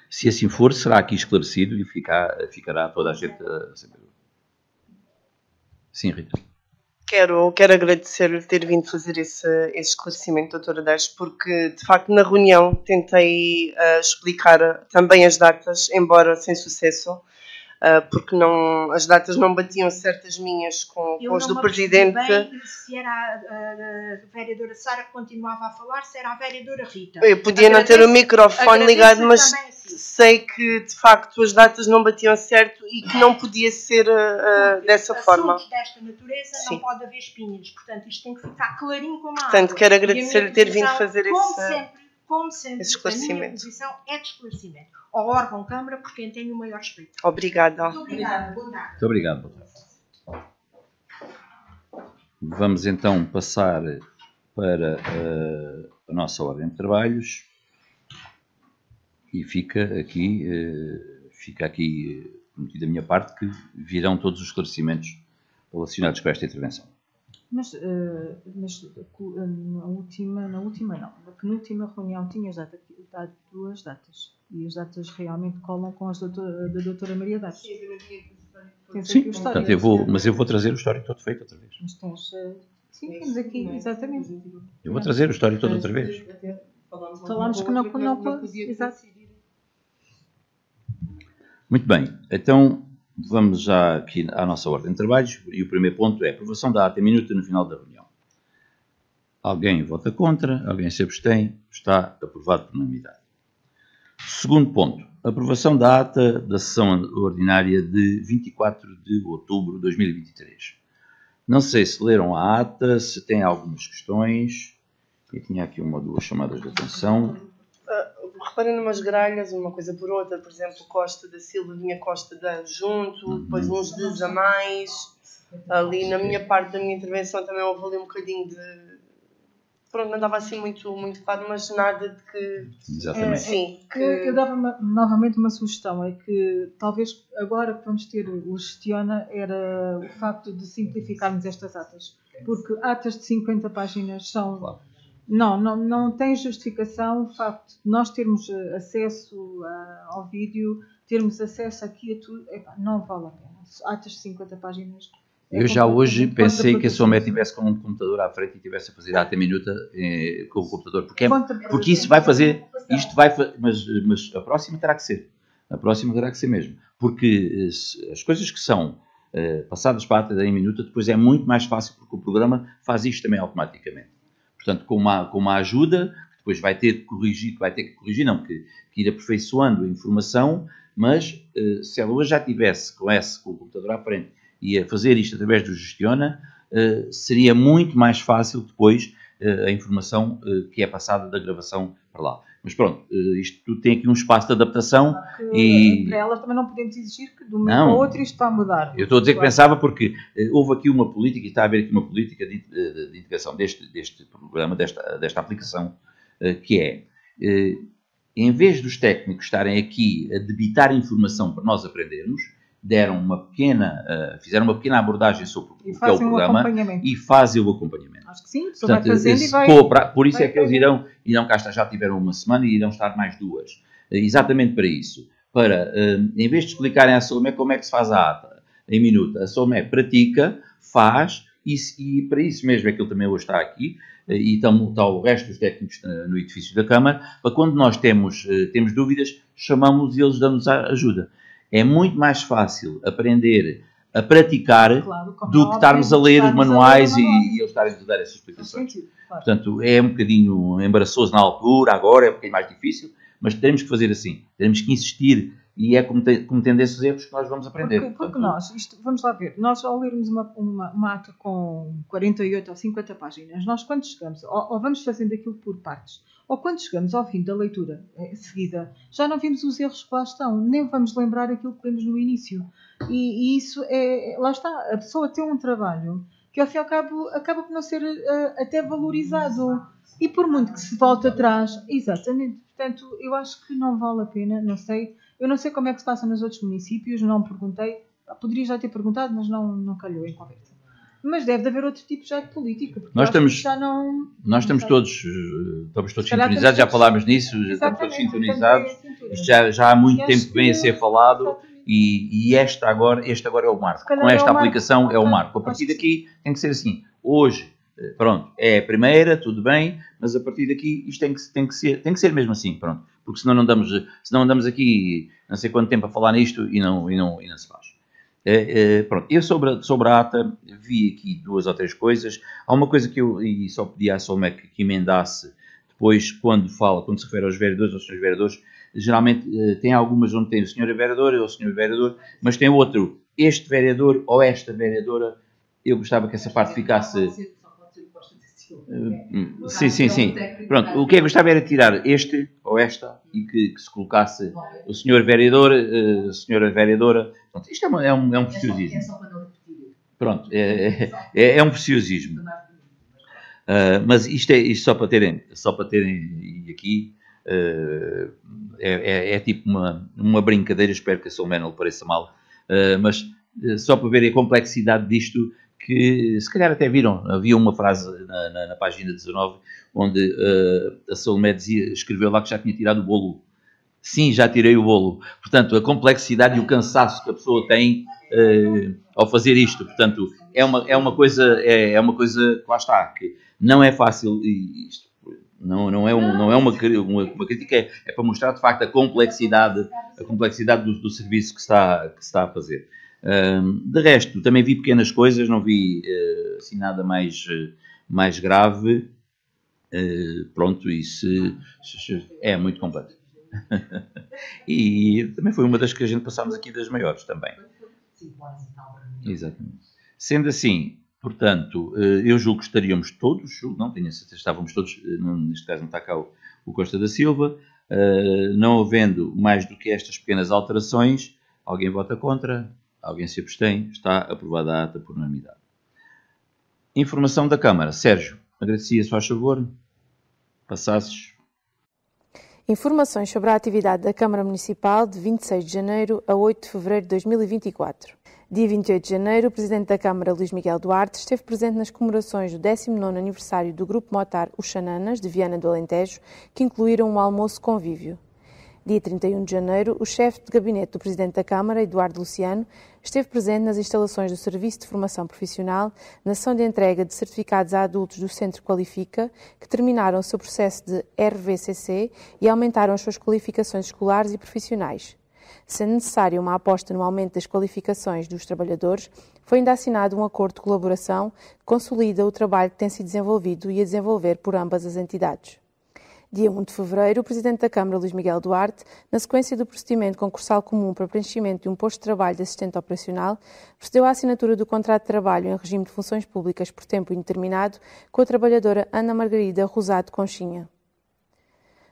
Se assim for, será aqui esclarecido e ficará toda a gente a saber. Sim, Rita. Quero agradecer-lhe ter vindo fazer esse esclarecimento, doutora Dez, porque, de facto, na reunião tentei explicar também as datas, embora sem sucesso, porque as datas não batiam certas minhas com as do Presidente. Eu não bem se era a vereadora Sara que continuava a falar, se era a vereadora Rita. Eu podia não ter o microfone ligado, mas sei que, de facto, as datas não batiam certo e que não podia ser dessa forma. Assuntos desta natureza não pode haver espinhas, portanto, isto tem que ficar clarinho como a água. Portanto, quero agradecer-lhe ter vindo fazer como sempre, esse esclarecimento. A minha posição é de esclarecimento. Ao órgão Câmara, por quem tem o maior respeito. Obrigada. Muito obrigada. Boa tarde. Muito obrigado. Boa tarde. Vamos então passar para a nossa ordem de trabalhos e fica aqui prometido da minha parte que virão todos os esclarecimentos relacionados com esta intervenção. Mas na última não. Na penúltima reunião tinhas dado 2 datas. E as datas realmente colam com as da doutora Maria Dares. Sim, portanto, eu vou trazer o histórico todo feito outra vez. Mas tens... Sim, temos aqui, exatamente. Eu vou trazer o histórico todo outra vez. Falámos que não exato. Muito bem, então vamos já aqui à nossa ordem de trabalhos e o primeiro ponto é a aprovação da ata em minuta no final da reunião. Alguém vota contra, alguém se abstém, está aprovado por unanimidade. Segundo ponto, aprovação da ata da sessão ordinária de 24 de outubro de 2023. Não sei se leram a ata, se têm algumas questões. Eu tinha aqui uma ou duas chamadas de atenção. Reparem numas gralhas, uma coisa por outra, por exemplo, Costa da Silva vinha Costa da junto, depois uns dias a mais. Ali na minha parte da minha intervenção também houve ali um bocadinho de... Pronto, não estava assim muito claro, mas nada de que... Exatamente. Sim, eu dava novamente uma sugestão, é que talvez agora que vamos ter o Gestiona era o facto de simplificarmos estas atas, porque atas de 50 páginas são... Claro. Não tem justificação o facto de nós termos acesso ao vídeo, termos acesso aqui a tudo, não vale a pena. Atas de 50 páginas... Eu já hoje pensei que a SOME estivesse com um computador à frente e estivesse a fazer a ata minuta com o computador, porque isso vai fazer, mas a próxima terá que ser. A próxima terá que ser mesmo. Porque as coisas que são passadas para a ata em minuta, depois é muito mais fácil, porque o programa faz isto também automaticamente. Portanto, com uma ajuda, que depois vai ter que ir aperfeiçoando a informação, mas se ela hoje já estivesse com o computador à frente e a fazer isto através do Gestiona, seria muito mais fácil depois a informação que é passada da gravação para lá. Mas pronto, isto tudo tem aqui um espaço de adaptação e... Para ela também não podemos exigir que de um momento para o outro isto vai mudar. Eu estou a dizer que pensava porque houve aqui uma política, e está a haver aqui uma política de integração deste programa, desta aplicação, que é, em vez dos técnicos estarem aqui a debitar informação para nós aprendermos, fizeram uma pequena abordagem sobre o que é o programa e fazem o acompanhamento. Acho que sim, a pessoa vai fazendo e vai... Por isso é que eles irão cá estar, já tiveram uma semana e irão estar mais 2. Exatamente para isso. Em vez de explicarem à SOME como é que se faz a ata em minuta, a SOME pratica, faz, e para isso mesmo é que ele também hoje está aqui, e está o resto dos técnicos no edifício da Câmara, para quando nós temos dúvidas, chamamos e eles dão-nos ajuda. É muito mais fácil aprender a praticar do que estarmos a ler os manuais e eles estarem a dar essas explicações. Portanto, é um bocadinho embaraçoso na altura, agora é um bocadinho mais difícil, mas temos que fazer assim, temos que insistir e é cometendo esses erros que nós vamos aprender. Porque vamos lá ver, nós ao lermos uma ata com 48 ou 50 páginas, nós quando chegamos, ou vamos fazendo aquilo por partes, ou quando chegamos ao fim da leitura seguida, já não vimos os erros que lá estão, nem vamos lembrar aquilo que lemos no início. E isso lá está, a pessoa tem um trabalho que ao fim e ao cabo acaba por não ser até valorizado. E por muito que se volte atrás, exatamente. Portanto, eu acho que não vale a pena, não sei. Eu não sei como é que se passa nos outros municípios, não perguntei. Poderia já ter perguntado, mas não calhou em conversa. Mas deve haver outro tipo já de política. Porque nós estamos todos sintonizados, já falámos nisso, já estamos todos sintonizados. Isto já há muito tempo que vem a ser falado E este agora é o marco. Com esta aplicação é o marco. A partir daqui tem que ser assim. Hoje, pronto, é a primeira, tudo bem, mas a partir daqui isto tem que ser mesmo assim, pronto. Porque senão andamos aqui não sei quanto tempo a falar nisto e não se faz. Pronto, eu sobre a ata vi aqui 2 ou 3 coisas. Há uma coisa que eu só pedi à Solmec que emendasse depois quando se refere aos vereadores ou aos senhores vereadores. Geralmente tem algumas onde tem o senhor vereador ou o senhor vereador, mas tem outro, este vereador ou esta vereadora. Eu gostava que essa parte ficasse... Sim. Pronto, o que eu gostava era tirar este ou esta e que se colocasse o senhor vereador, a senhora vereadora. Pronto, isto é um preciosismo. É só para não repetir. Pronto, é um preciosismo. Mas isto só para terem aqui, é tipo uma brincadeira, espero que a Solmec não lhe pareça mal, mas só para verem a complexidade disto, que se calhar até viram, havia uma frase na página 19, onde a Solmec escreveu lá que já tinha tirado o bolo. Sim, já tirei o bolo. Portanto, a complexidade e o cansaço que a pessoa tem ao fazer isto, portanto, é uma coisa que lá está, que não é fácil, isto não é uma crítica, é para mostrar de facto a complexidade do serviço que se está a fazer. De resto, também vi pequenas coisas, não vi assim nada mais grave. Pronto, isso é muito completo. E também foi uma das que a gente passámos aqui das maiores também. Exatamente. Sendo assim, portanto, eu julgo que estaríamos todos, não tenho a certeza, estávamos todos, neste caso não está cá o Costa da Silva, não havendo mais do que estas pequenas alterações, alguém vota contra, alguém se abstém, está aprovada a ata por unanimidade. Informação da Câmara. Sérgio, agradecia, se faz favor, passasses. Informações sobre a atividade da Câmara Municipal de 26 de janeiro a 8 de fevereiro de 2024. Dia 28 de janeiro, o Presidente da Câmara, Luís Miguel Duarte, esteve presente nas comemorações do 19º aniversário do Grupo Motar Os Xananas, de Viana do Alentejo, que incluíram um almoço convívio. Dia 31 de janeiro, o chefe de gabinete do Presidente da Câmara, Eduardo Luciano, esteve presente nas instalações do Serviço de Formação Profissional, na ação de entrega de certificados a adultos do Centro Qualifica, que terminaram o seu processo de RVCC e aumentaram as suas qualificações escolares e profissionais. Sendo necessária uma aposta no aumento das qualificações dos trabalhadores, foi ainda assinado um acordo de colaboração que consolida o trabalho que tem sido desenvolvido e a desenvolver por ambas as entidades. Dia 1 de fevereiro, o Presidente da Câmara, Luís Miguel Duarte, na sequência do procedimento concursal comum para preenchimento de um posto de trabalho de assistente operacional, procedeu à assinatura do contrato de trabalho em regime de funções públicas por tempo indeterminado com a trabalhadora Ana Margarida Rosado Conchinha.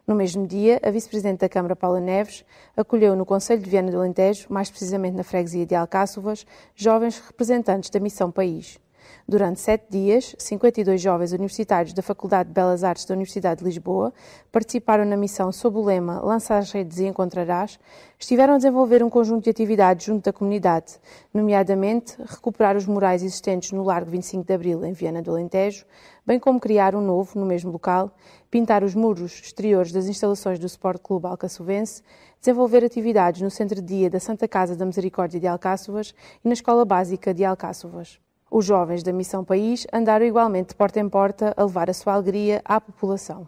No mesmo dia, a Vice-Presidente da Câmara, Paula Neves, acolheu no Concelho de Viana do Alentejo, mais precisamente na freguesia de Alcáçovas, jovens representantes da Missão País. Durante 7 dias, 52 jovens universitários da Faculdade de Belas Artes da Universidade de Lisboa participaram na missão sob o lema Lança as redes e encontrarás, estiveram a desenvolver um conjunto de atividades junto da comunidade, nomeadamente recuperar os murais existentes no Largo 25 de Abril, em Viana do Alentejo, bem como criar um novo no mesmo local, pintar os muros exteriores das instalações do Sport Clube Alcaçovense, desenvolver atividades no Centro de Dia da Santa Casa da Misericórdia de Alcáçovas e na Escola Básica de Alcáçovas. Os jovens da Missão País andaram igualmente de porta em porta a levar a sua alegria à população.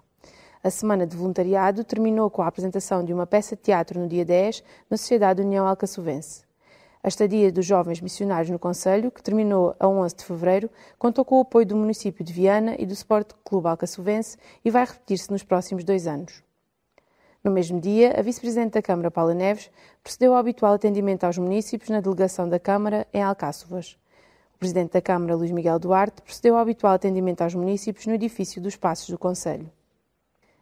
A Semana de Voluntariado terminou com a apresentação de uma peça de teatro no dia 10 na Sociedade União Alcaçovense. A estadia dos jovens missionários no Concelho, que terminou a 11 de fevereiro, contou com o apoio do município de Viana e do Sport Clube Alcaçovense e vai repetir-se nos próximos 2 anos. No mesmo dia, a Vice-Presidente da Câmara, Paula Neves, procedeu ao habitual atendimento aos municípios na delegação da Câmara em Alcáçovas. O Presidente da Câmara, Luís Miguel Duarte, procedeu ao habitual atendimento aos municípios no edifício dos Passos do Concelho.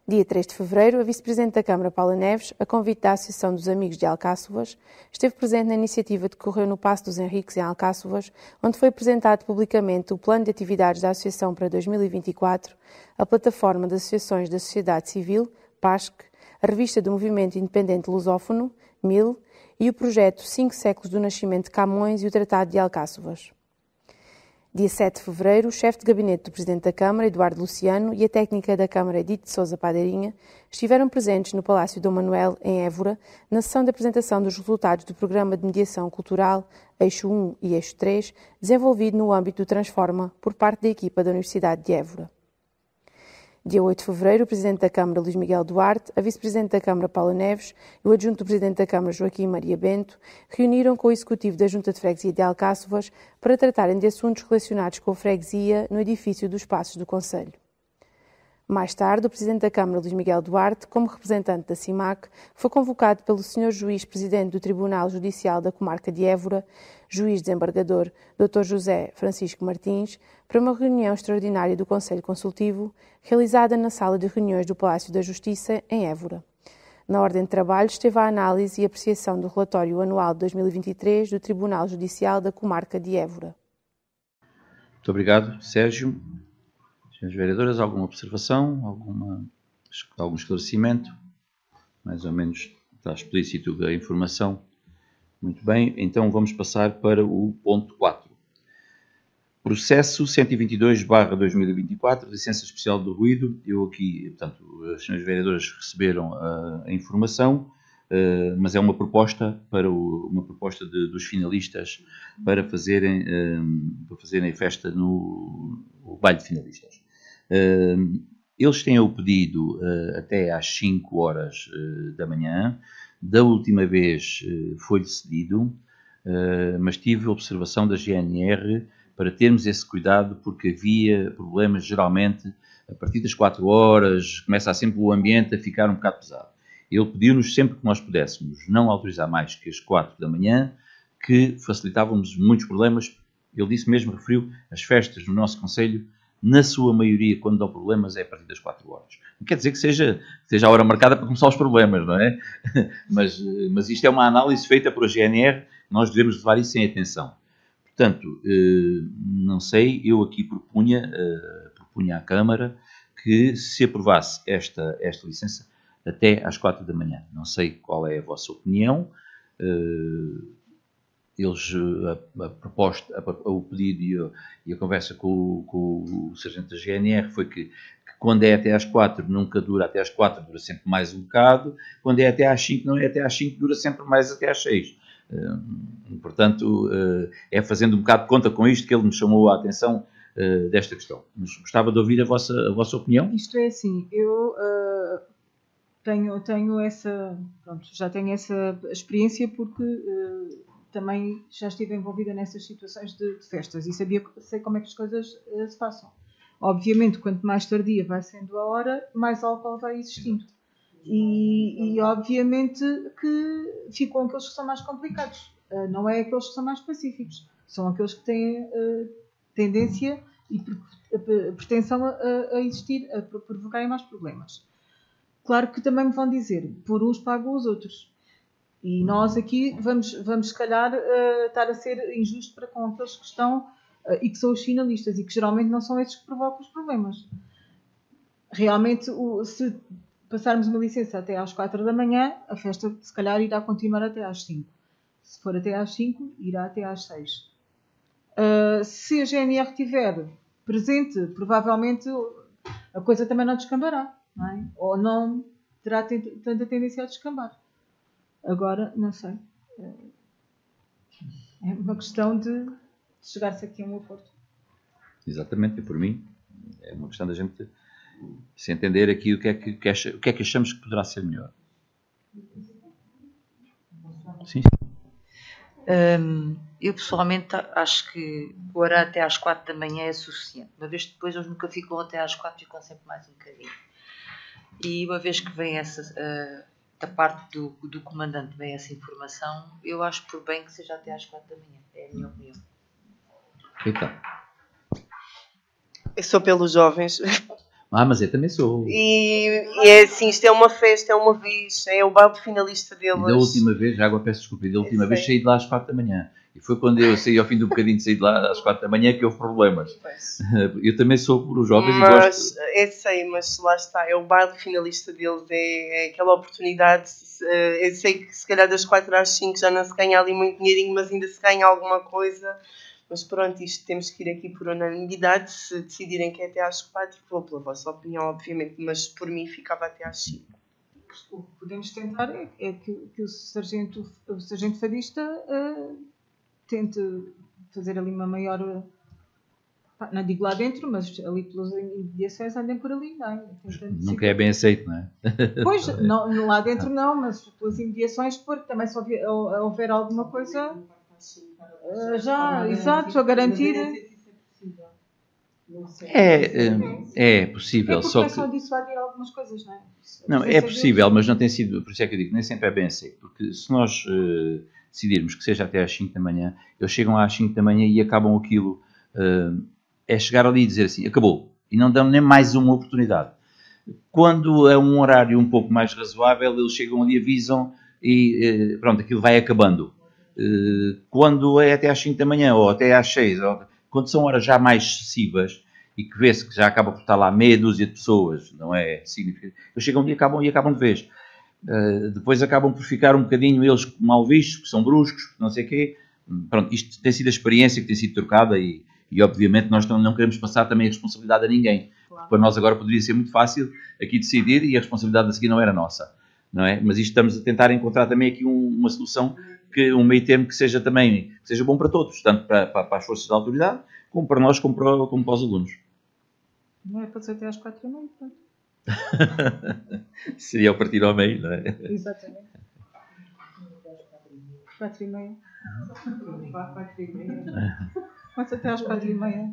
Dia 3 de fevereiro, a Vice-Presidente da Câmara, Paula Neves, a convite da Associação dos Amigos de Alcáçovas, esteve presente na iniciativa que decorreu no Paço dos Henriques, em Alcáçovas, onde foi apresentado publicamente o Plano de Atividades da Associação para 2024, a Plataforma de Associações da Sociedade Civil, PASC, a Revista do Movimento Independente Lusófono, MIL, e o projeto 5 séculos do nascimento de Camões e o Tratado de Alcáçovas. Dia 7 de fevereiro, o chefe de gabinete do Presidente da Câmara, Eduardo Luciano, e a técnica da Câmara, Edith de Sousa Padeirinha, estiveram presentes no Palácio Dom Manuel, em Évora, na sessão de apresentação dos resultados do Programa de Mediação Cultural, Eixo 1 e Eixo 3, desenvolvido no âmbito do Transforma, por parte da equipa da Universidade de Évora. Dia 8 de fevereiro, o Presidente da Câmara, Luís Miguel Duarte, a Vice-Presidente da Câmara, Paula Neves, e o Adjunto do Presidente da Câmara, Joaquim Maria Bento, reuniram com o Executivo da Junta de Freguesia de Alcáçovas para tratarem de assuntos relacionados com a freguesia no edifício dos Passos do Concelho. Mais tarde, o Presidente da Câmara, Luís Miguel Duarte, como representante da CIMAC, foi convocado pelo Sr. Juiz Presidente do Tribunal Judicial da Comarca de Évora, Juiz Desembargador, Dr. José Francisco Martins, para uma reunião extraordinária do Conselho Consultivo, realizada na Sala de Reuniões do Palácio da Justiça, em Évora. Na ordem de trabalho esteve a análise e apreciação do relatório anual de 2023 do Tribunal Judicial da Comarca de Évora. Muito obrigado, Sérgio. Senhores vereadores, alguma observação, algum esclarecimento? Mais ou menos está explícito a informação. Muito bem, então vamos passar para o ponto 4. Processo 122/2024, licença especial do ruído. Eu aqui, portanto, os senhores vereadores receberam a informação, mas é uma proposta dos finalistas para fazerem a festa no baile de finalistas. Eles têm o pedido até às 5 horas da manhã. Da última vez foi-lhe cedido, mas tive observação da GNR para termos esse cuidado, porque havia problemas geralmente a partir das 4 horas, começa sempre o ambiente a ficar um bocado pesado. Ele pediu-nos sempre que nós pudéssemos não autorizar mais que as 4 da manhã, que facilitávamos muitos problemas. Ele disse mesmo, referiu, as festas no nosso concelho, na sua maioria, quando dão problemas, é a partir das 4 horas. Não quer dizer que seja a hora marcada para começar os problemas, não é? Mas isto é uma análise feita por a GNR, nós devemos levar isso em atenção. Portanto, não sei, eu aqui propunha à Câmara que se aprovasse esta licença até às 4 da manhã. Não sei qual é a vossa opinião. O pedido e a conversa com o sargento da GNR foi que quando é até às 4 nunca dura até às 4, dura sempre mais um bocado. Quando é até às 5, não é até às 5, dura sempre mais até às 6. Portanto, é fazendo um bocado de conta com isto que ele me chamou a atenção desta questão. Mas gostava de ouvir a vossa opinião. Isto é assim, eu tenho essa, pronto, já tenho essa experiência porque também já estive envolvida nessas situações de festas e sei como é que as coisas se passam. Obviamente, quanto mais tardia vai sendo a hora, mais álcool vai existindo. E obviamente que ficam aqueles que são mais complicados. Não é aqueles que são mais pacíficos. São aqueles que têm tendência e pretensão a existir, a provocarem mais problemas. Claro que também me vão dizer, por uns pagam os outros. E nós aqui vamos se calhar estar a ser injusto para com aqueles que estão e que são os finalistas e que geralmente não são esses que provocam os problemas. Realmente, se passarmos uma licença até às 4 da manhã, a festa se calhar irá continuar até às 5. Se for até às 5, irá até às 6. Se a GNR estiver presente, provavelmente a coisa também não descambará, não é? Ou não terá tanta tendência a descambar. Agora, não sei. É uma questão de chegar-se aqui a um acordo. Exatamente, e por mim é uma questão da gente se entender aqui o que é que achamos que poderá ser melhor. Sim. Eu pessoalmente acho que o horário até às 4 da manhã é suficiente. Uma vez depois eles nunca ficam até às 4, ficam sempre mais um bocadinho. E uma vez que vem da parte do comandante vem essa informação, eu acho por bem que seja até às 4 da manhã. É a minha opinião. Então. Eu sou pelos jovens. Mas eu também sou. E é assim, isto é uma festa, é uma vez, é o baile finalista deles. E da última vez, já agora peço desculpa, da última vez saí de lá às 4 da manhã. E foi quando eu saí ao fim do bocadinho de sair de lá às 4 da manhã que houve problemas. Pois. Eu também sou por os jovens e gosto. Mas lá está, é o baile finalista deles, é aquela oportunidade. Eu sei que se calhar das 4 às 5 já não se ganha ali muito dinheirinho, mas ainda se ganha alguma coisa. Mas pronto, isto temos que ir aqui por unanimidade. Se decidirem que é até às 4, vou pela vossa opinião, obviamente, mas por mim ficava até às 5. O que podemos tentar é que o sargento fadista tente fazer ali uma maior... Não digo lá dentro, mas ali pelas imediações andem por ali, não é? Nunca é bem aceito, não é? Pois, não, lá dentro não, mas pelas imediações, porque também se houver alguma coisa, exato, a garantir. É possível. É porque só é que... só dissuadir algumas coisas, não é? Não, é possível, mas não tem sido, por isso é que eu digo, nem sempre é bem aceito, porque se nós decidirmos que seja até às 5 da manhã, eles chegam às 5 da manhã e acabam aquilo... é chegar ali e dizer assim, acabou, e não dão nem mais uma oportunidade. Quando é um horário um pouco mais razoável, eles chegam ali, avisam e pronto, aquilo vai acabando. Quando é até às 5 da manhã ou até às 6, quando são horas já mais excessivas e que vê-se que já acaba por estar lá meia dúzia de pessoas, não é significativo, eles chegam ali e acabam de vez. Depois acabam por ficar um bocadinho eles mal vistos, que são bruscos, não sei o quê. Pronto, isto tem sido a experiência que tem sido trocada e obviamente nós não queremos passar também a responsabilidade a ninguém. Claro. Para nós agora poderia ser muito fácil aqui decidir e a responsabilidade a seguir não era nossa, não é? Mas isto estamos a tentar encontrar também aqui uma solução, um meio termo que seja bom para todos, tanto para as forças da autoridade, como para nós, como para os alunos. Não é para ser até às 4h30, pronto. Seria o partir ao meio, não é? Exatamente. 4h30. 4h30. Mas até às 4h30.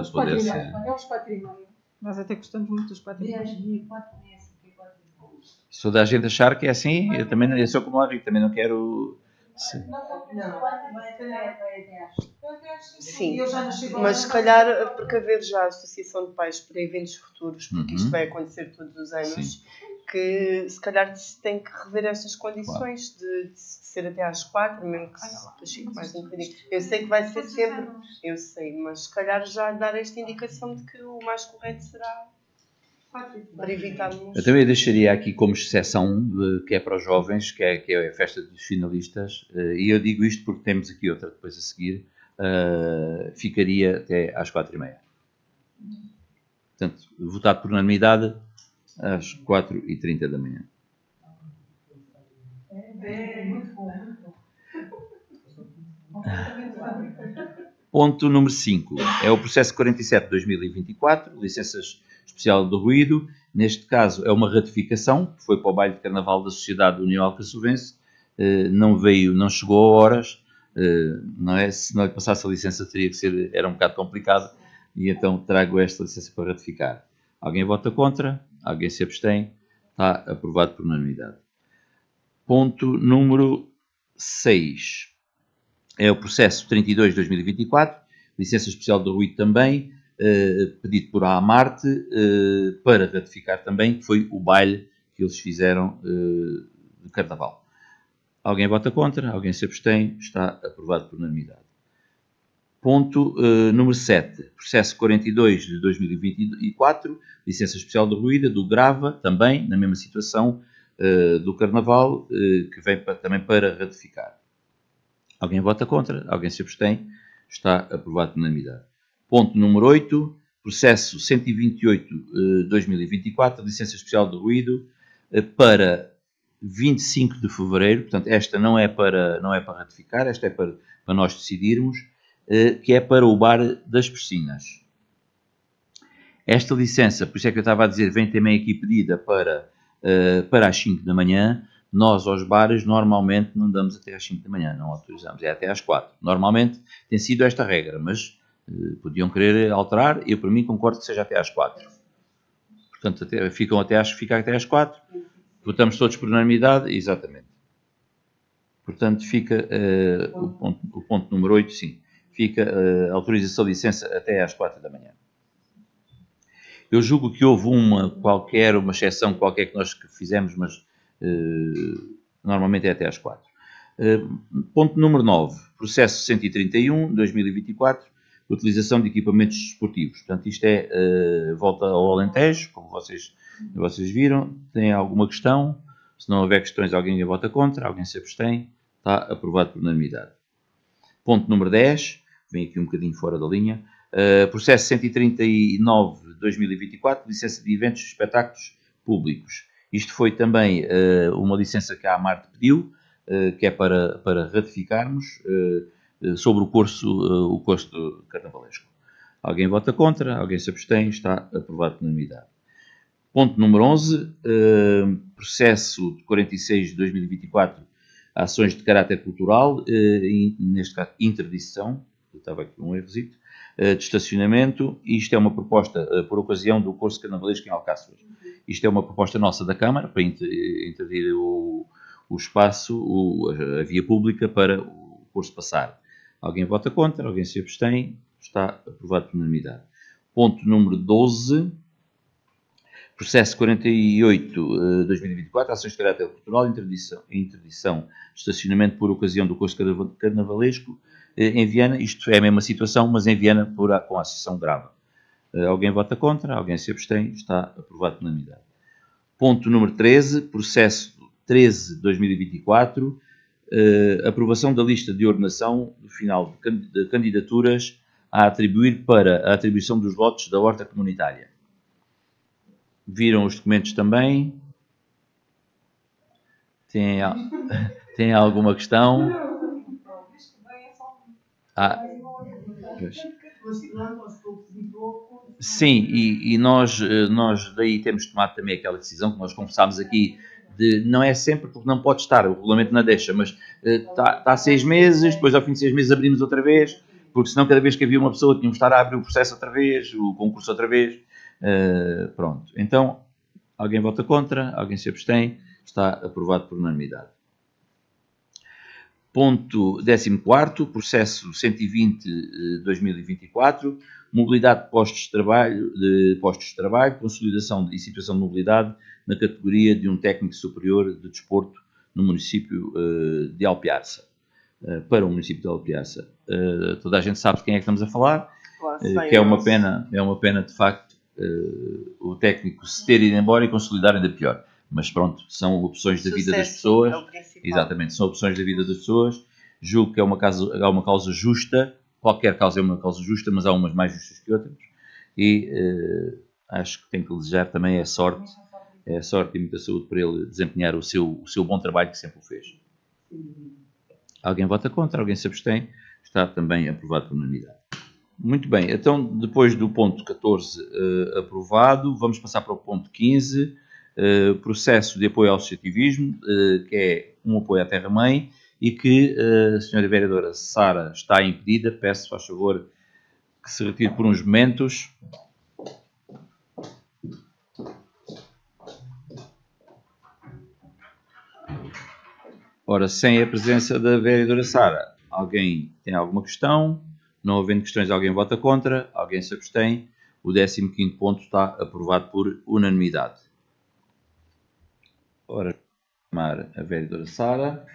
Pode ser. É aos 4h30. Nós até gostamos muito dos 4h30. Se toda a gente achar que é assim, eu sou como o Henrique, também não quero... Sim, mas se calhar precaver já a Associação de Pais para eventos futuros, porque isto vai acontecer todos os anos, sim, que se calhar se tem que rever estas condições, claro, de ser até às 4, mesmo que depois fique mais um bocadinho. Eu sei que vai ser sempre, eu sei, mas se calhar já dar esta indicação de que o mais correto será para evitarmos... Eu também deixaria aqui como exceção, que é para os jovens, que é a festa dos finalistas, e eu digo isto porque temos aqui outra depois a seguir, ficaria até às 4h30. Portanto, votado por unanimidade às 4h30 da manhã. Ponto número 5. É o processo 47 de 2024, licenças especial de ruído. Neste caso é uma ratificação, que foi para o baile de carnaval da Sociedade da União Alcaçovense. Não chegou a horas, não é? Se não lhe passasse a licença era um bocado complicado, e então trago esta licença para ratificar. Alguém vota contra? Alguém se abstém? Está aprovado por unanimidade. Ponto número 6. É o processo 32 de 2024, licença especial de ruído também, pedido por a Amarte, para ratificar também, que foi o baile que eles fizeram de carnaval. Alguém vota contra? Alguém se abstém? Está aprovado por unanimidade. Ponto número 7. Processo 42 de 2024, licença especial de ruído do Grava, também, na mesma situação do Carnaval, que vem também para ratificar. Alguém vota contra? Alguém se abstém? Está aprovado por unanimidade. Ponto número 8. Processo 128 de 2024, licença especial de ruído, para 25 de fevereiro. Portanto, esta não é para ratificar, esta é para nós decidirmos, que é para o Bar das Piscinas. Esta licença, por isso é que eu estava a dizer, vem também aqui pedida para às 5 da manhã. Nós, aos bares, normalmente não damos até às 5 da manhã, não autorizamos, é até às 4. Normalmente tem sido esta regra, mas podiam querer alterar. Eu, para mim, concordo que seja até às 4. Portanto, fica até às 4. Votamos todos por unanimidade, exatamente. Portanto, fica o ponto número 8, sim. Fica a autorização de licença até às 4 da manhã. Eu julgo que houve uma exceção qualquer que nós fizemos, mas normalmente é até às 4. Ponto número 9. Processo 131, 2024, utilização de equipamentos esportivos. Portanto, isto é volta ao Alentejo, como vocês viram. Tem alguma questão? Se não houver questões, alguém vota contra, alguém se abstém. Está aprovado por unanimidade. Ponto número 10, vem aqui um bocadinho fora da linha, processo 139 de 2024, licença de eventos e espetáculos públicos. Isto foi também uma licença que a AMARTE pediu, que é para ratificarmos sobre o curso carnavalesco. Alguém vota contra, alguém se abstém, está aprovado por unanimidade. Ponto número 11, processo de 46 de 2024, ações de caráter cultural, neste caso interdição, estava aqui um errozito, de estacionamento. Isto é uma proposta por ocasião do curso carnavalesco em Alcáçovas. Isto é uma proposta nossa da Câmara para interdir o espaço, a via pública para o curso passar. Alguém vota contra, alguém se abstém, está aprovado por unanimidade. Ponto número 12, processo 48 de 2024, ações de caráter cultural, interdição de estacionamento por ocasião do curso carnavalesco em Viana. Isto é a mesma situação, mas em Viana com a associação grave. Alguém vota contra, alguém se abstém, está aprovado por unanimidade. Ponto número 13, processo 13 de 2024, aprovação da lista de ordenação do final de candidaturas a atribuir para a atribuição dos lotes da horta comunitária. Viram os documentos também? Tem alguma questão? Sim, e nós daí temos tomado também aquela decisão que nós conversámos aqui, de não é sempre porque não pode estar o regulamento na deixa, mas está 6 meses, depois ao fim de 6 meses abrimos outra vez, porque senão cada vez que havia uma pessoa tínhamos de estar a abrir o processo outra vez, o concurso outra vez. Pronto, então alguém vota contra, alguém se abstém, está aprovado por unanimidade. Ponto 14º, processo 120 de 2024, mobilidade de postos de trabalho, consolidação e situação de mobilidade na categoria de um técnico superior de desporto no município de Alpiarça, para o município de Alpiarça. Toda a gente sabe de quem é que estamos a falar, que é uma pena de facto o técnico se ter ido embora e consolidar ainda pior. Mas pronto, são opções da vida das pessoas. Exatamente, são opções da vida das pessoas. Julgo que é uma causa justa. Qualquer causa é uma causa justa, mas há umas mais justas que outras. E acho que tem que desejar também a sorte e muita saúde para ele desempenhar o seu bom trabalho que sempre o fez. Alguém vota contra, alguém se abstém. Está também aprovado por unanimidade. Muito bem, então depois do ponto 14 aprovado, vamos passar para o ponto 15, processo de apoio ao associativismo, que é um apoio à terra-mãe e que a senhora vereadora Sara está impedida. Peço, faz favor, que se retire por uns momentos. Ora, sem a presença da vereadora Sara, alguém tem alguma questão? Não havendo questões, alguém vota contra, alguém se abstém. O 15º ponto está aprovado por unanimidade. Ora, vou chamar a vereadora Sara.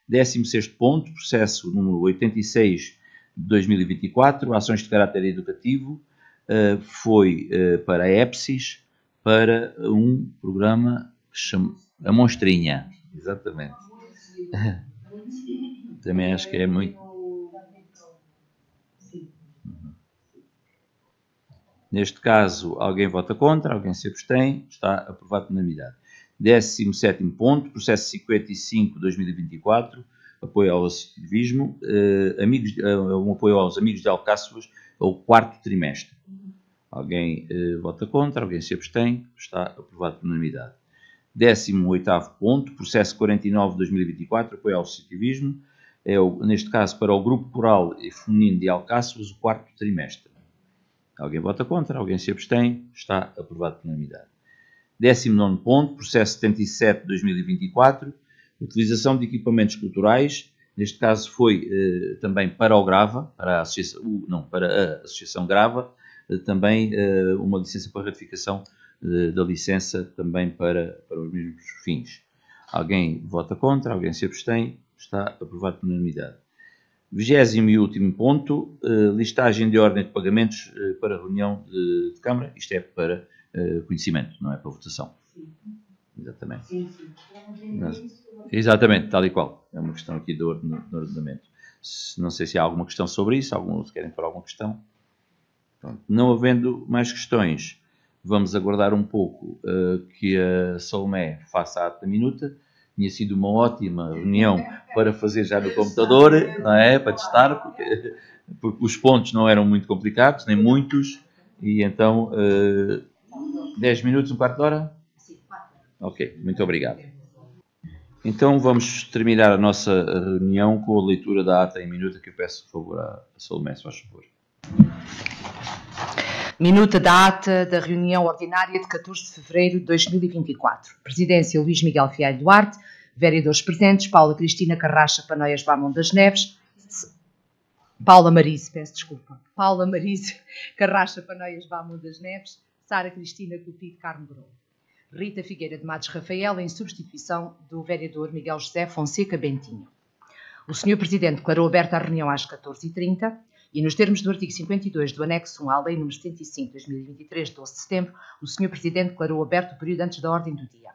Décimo sexto ponto, processo número 86 de 2024, ações de caráter educativo, foi para a EPSIS, para um programa que se chama A Monstrinha. Exatamente. Também acho que é muito... Neste caso, alguém vota contra, alguém se abstém, está aprovado por unanimidade. 17º ponto, processo 55 de 2024, apoio ao associativismo, um apoio aos amigos de Alcáçovas, ao 4º trimestre. Alguém vota contra, alguém se abstém, está aprovado por unanimidade. 18º ponto, processo 49 de 2024, apoio ao associativismo, neste caso para o Grupo Coral e Feminino de Alcáçovas, o 4º trimestre. Alguém vota contra, alguém se abstém, está aprovado por unanimidade. 19º ponto, processo 77 de 2024, utilização de equipamentos culturais, neste caso foi também para o Grava, para a Associação Grava, também uma licença para ratificação da licença também para os mesmos fins. Alguém vota contra, alguém se abstém, está aprovado por unanimidade. 20º e último ponto, listagem de ordem de pagamentos para a reunião de Câmara. Isto é para conhecimento, não é para votação. Exatamente. Sim. Exatamente, tal e qual. É uma questão aqui do ordenamento. Não sei se há alguma questão sobre isso, se querem pôr alguma questão. Pronto. Não havendo mais questões, vamos aguardar um pouco que a Salomé faça a ata minuta. Tinha sido uma ótima reunião para fazer já no computador, não é? Para testar, porque os pontos não eram muito complicados, nem muitos, e então 10 minutos, um quarto de hora? Sim, 4. Ok, muito obrigado. Então vamos terminar a nossa reunião com a leitura da ata em minuta, que eu peço, por favor, a Salomé, se faz favor. Minuta da ata da reunião ordinária de 14 de fevereiro de 2024. Presidência Luís Miguel Fialho Duarte, vereadores presentes, Paula Cristina Carracha Panóias Bamon das Neves, Paula Marise Carracha Panóias Bamon das Neves, Sara Cristina Coutinho Carmo Brou, Rita Figueira de Matos Rafael, em substituição do vereador Miguel José Fonseca Bentinho. O Sr. Presidente declarou aberta a reunião às 14h30 e, nos termos do artigo 52 do anexo 1 à Lei nº 75 de 2023, 12 de setembro, o Sr. Presidente declarou aberto o período antes da ordem do dia.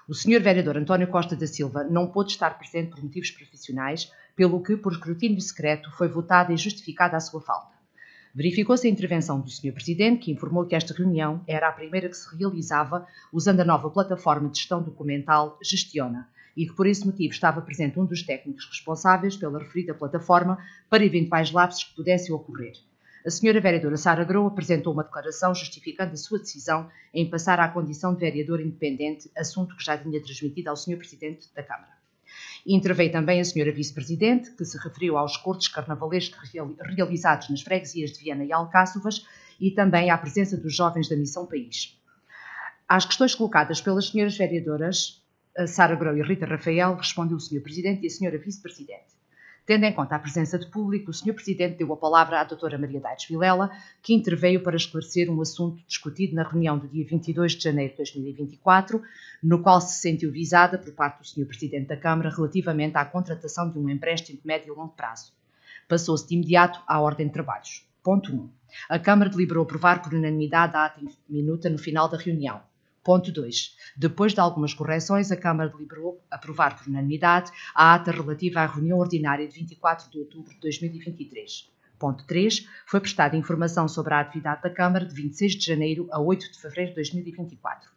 O Sr. Vereador António Costa da Silva não pôde estar presente por motivos profissionais, pelo que, por escrutínio secreto, foi votada e justificada a sua falta. Verificou-se a intervenção do Sr. Presidente, que informou que esta reunião era a primeira que se realizava usando a nova plataforma de gestão documental Gestiona, e que por esse motivo estava presente um dos técnicos responsáveis pela referida plataforma para eventuais lapsos que pudessem ocorrer. A Sra. Vereadora Sara Grou apresentou uma declaração justificando a sua decisão em passar à condição de vereador independente, assunto que já tinha transmitido ao Sr. Presidente da Câmara. Interveio também a Sra. Vice-Presidente, que se referiu aos cortes carnavalescos realizados nas freguesias de Viana e Alcáçovas e também à presença dos jovens da Missão País. Às questões colocadas pelas Sras. Vereadoras Sara Grou e Rita Rafael, respondeu o Sr. Presidente e a Sra. Vice-Presidente. Tendo em conta a presença de público, o Sr. Presidente deu a palavra à Dra. Maria Daires Vilela, que interveio para esclarecer um assunto discutido na reunião do dia 22 de janeiro de 2024, no qual se sentiu visada por parte do Sr. Presidente da Câmara relativamente à contratação de um empréstimo de médio e longo prazo. Passou-se de imediato à ordem de trabalhos. Ponto 1. A Câmara deliberou aprovar por unanimidade a ata em minuta no final da reunião. Ponto 2. Depois de algumas correções, a Câmara deliberou aprovar por unanimidade a ata relativa à reunião ordinária de 24 de outubro de 2023. Ponto 3. Foi prestada informação sobre a atividade da Câmara de 26 de janeiro a 8 de fevereiro de 2024.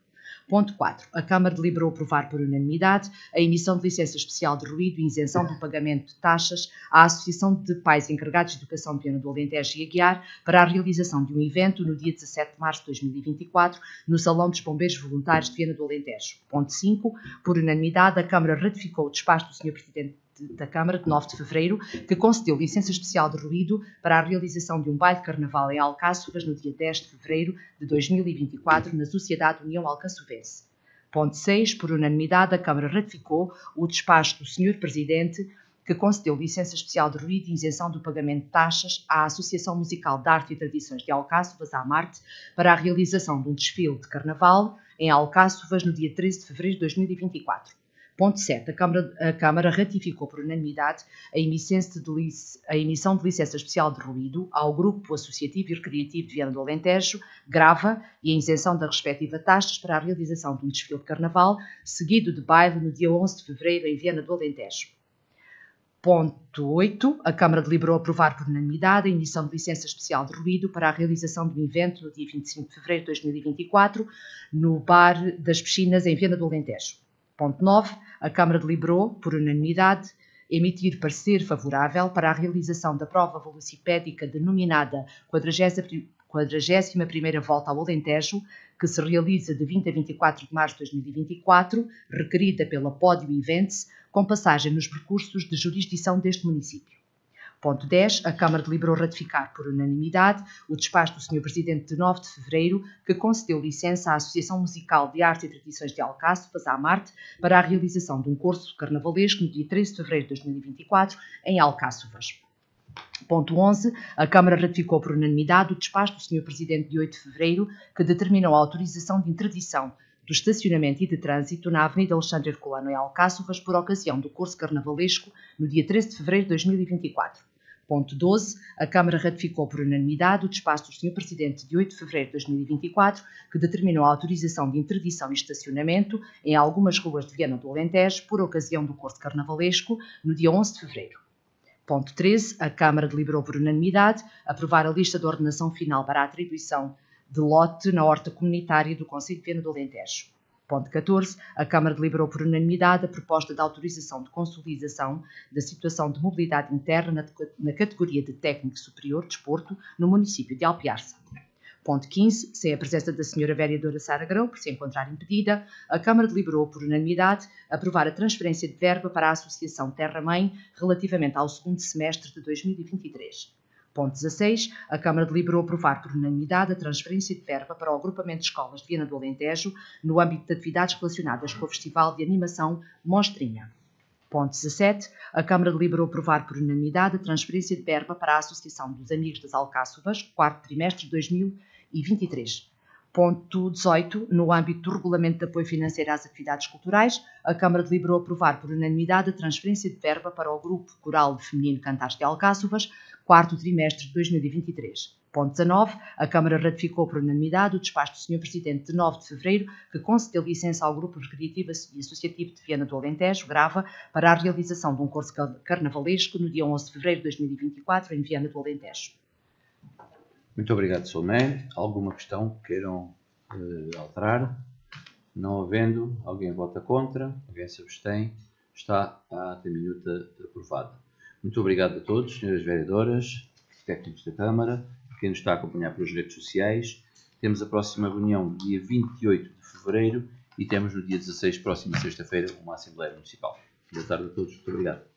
Ponto 4. A Câmara deliberou aprovar por unanimidade a emissão de licença especial de ruído e isenção do pagamento de taxas à Associação de Pais Encarregados de Educação de Viana do Alentejo e Aguiar para a realização de um evento no dia 17 de março de 2024 no Salão dos Bombeiros Voluntários de Viana do Alentejo. Ponto 5. Por unanimidade, a Câmara ratificou o despacho do Sr. Presidente da Câmara, de 9 de fevereiro, que concedeu licença especial de ruído para a realização de um baile de carnaval em Alcáçovas no dia 10 de fevereiro de 2024 na Sociedade União Alcaçovense. Ponto 6. Por unanimidade, a Câmara ratificou o despacho do Sr. Presidente, que concedeu licença especial de ruído e isenção do pagamento de taxas à Associação Musical de Arte e Tradições de Alcáçovas, à Marte, para a realização de um desfile de carnaval em Alcáçovas no dia 13 de fevereiro de 2024. Ponto 7. A Câmara ratificou por unanimidade a emissão de licença especial de ruído ao Grupo Associativo e Recreativo de Viana do Alentejo, Grava, e a isenção da respectiva taxas para a realização de um desfile de carnaval, seguido de baile no dia 11 de fevereiro em Viana do Alentejo. Ponto 8. A Câmara deliberou aprovar por unanimidade a emissão de licença especial de ruído para a realização de um evento no dia 25 de fevereiro de 2024 no Bar das Piscinas em Viana do Alentejo. Ponto 9. A Câmara deliberou, por unanimidade, emitir parecer favorável para a realização da prova velocipédica denominada 41ª Volta ao Alentejo, que se realiza de 20 a 24 de março de 2024, requerida pela Pódio Events, com passagem nos percursos de jurisdição deste município. Ponto 10. A Câmara deliberou ratificar por unanimidade o despacho do Sr. Presidente de 9 de fevereiro, que concedeu licença à Associação Musical de Arte e Tradições de Alcáçovas, à Marte, para a realização de um curso carnavalesco no dia 13 de fevereiro de 2024 em Alcáçovas. Ponto 11. A Câmara ratificou por unanimidade o despacho do Sr. Presidente de 8 de fevereiro, que determinou a autorização de interdição do estacionamento e de trânsito na Avenida Alexandre Herculano em Alcáçovas por ocasião do curso carnavalesco no dia 13 de fevereiro de 2024. Ponto 12. A Câmara ratificou por unanimidade o despacho do Sr. Presidente de 8 de fevereiro de 2024, que determinou a autorização de interdição e estacionamento em algumas ruas de Viana do Alentejo por ocasião do curso carnavalesco no dia 11 de fevereiro. Ponto 13. A Câmara deliberou por unanimidade aprovar a lista de ordenação final para a atribuição de lote na horta comunitária do Concelho de Viana do Alentejo. Ponto 14. A Câmara deliberou por unanimidade a proposta de autorização de consolidação da situação de mobilidade interna na categoria de técnico superior de desporto no município de Alpiarça. Ponto 15. Sem a presença da Sra. Vereadora Sara Grão, por se encontrar impedida, a Câmara deliberou por unanimidade aprovar a transferência de verba para a Associação Terra-Mãe relativamente ao segundo semestre de 2023. Ponto 16. A Câmara deliberou aprovar por unanimidade a transferência de verba para o agrupamento de escolas de Viana do Alentejo no âmbito de atividades relacionadas com o Festival de Animação Mostrinha. Ponto 17. A Câmara deliberou aprovar por unanimidade a transferência de verba para a Associação dos Amigos das Alcáçovas, quarto trimestre de 2023. Ponto 18. No âmbito do Regulamento de Apoio Financeiro às Atividades Culturais, a Câmara deliberou aprovar por unanimidade a transferência de verba para o Grupo Coral de Feminino Cantares de Alcáçovas, quarto trimestre de 2023. Ponto 19. A Câmara ratificou por unanimidade o despacho do Sr. Presidente de 9 de fevereiro, que concedeu licença ao Grupo Recreativo e Associativo de Viana do Alentejo, Grava, para a realização de um curso carnavalesco no dia 11 de fevereiro de 2024 em Viana do Alentejo. Muito obrigado, Salomé. Alguma questão que queiram alterar? Não havendo, alguém vota contra, alguém se abstém, está a ata minuta aprovada. Muito obrigado a todos, senhoras vereadoras, técnicos da Câmara, quem nos está a acompanhar pelas redes sociais. Temos a próxima reunião no dia 28 de fevereiro e temos no dia 16, próxima sexta-feira, uma Assembleia Municipal. Boa tarde a todos, muito obrigado.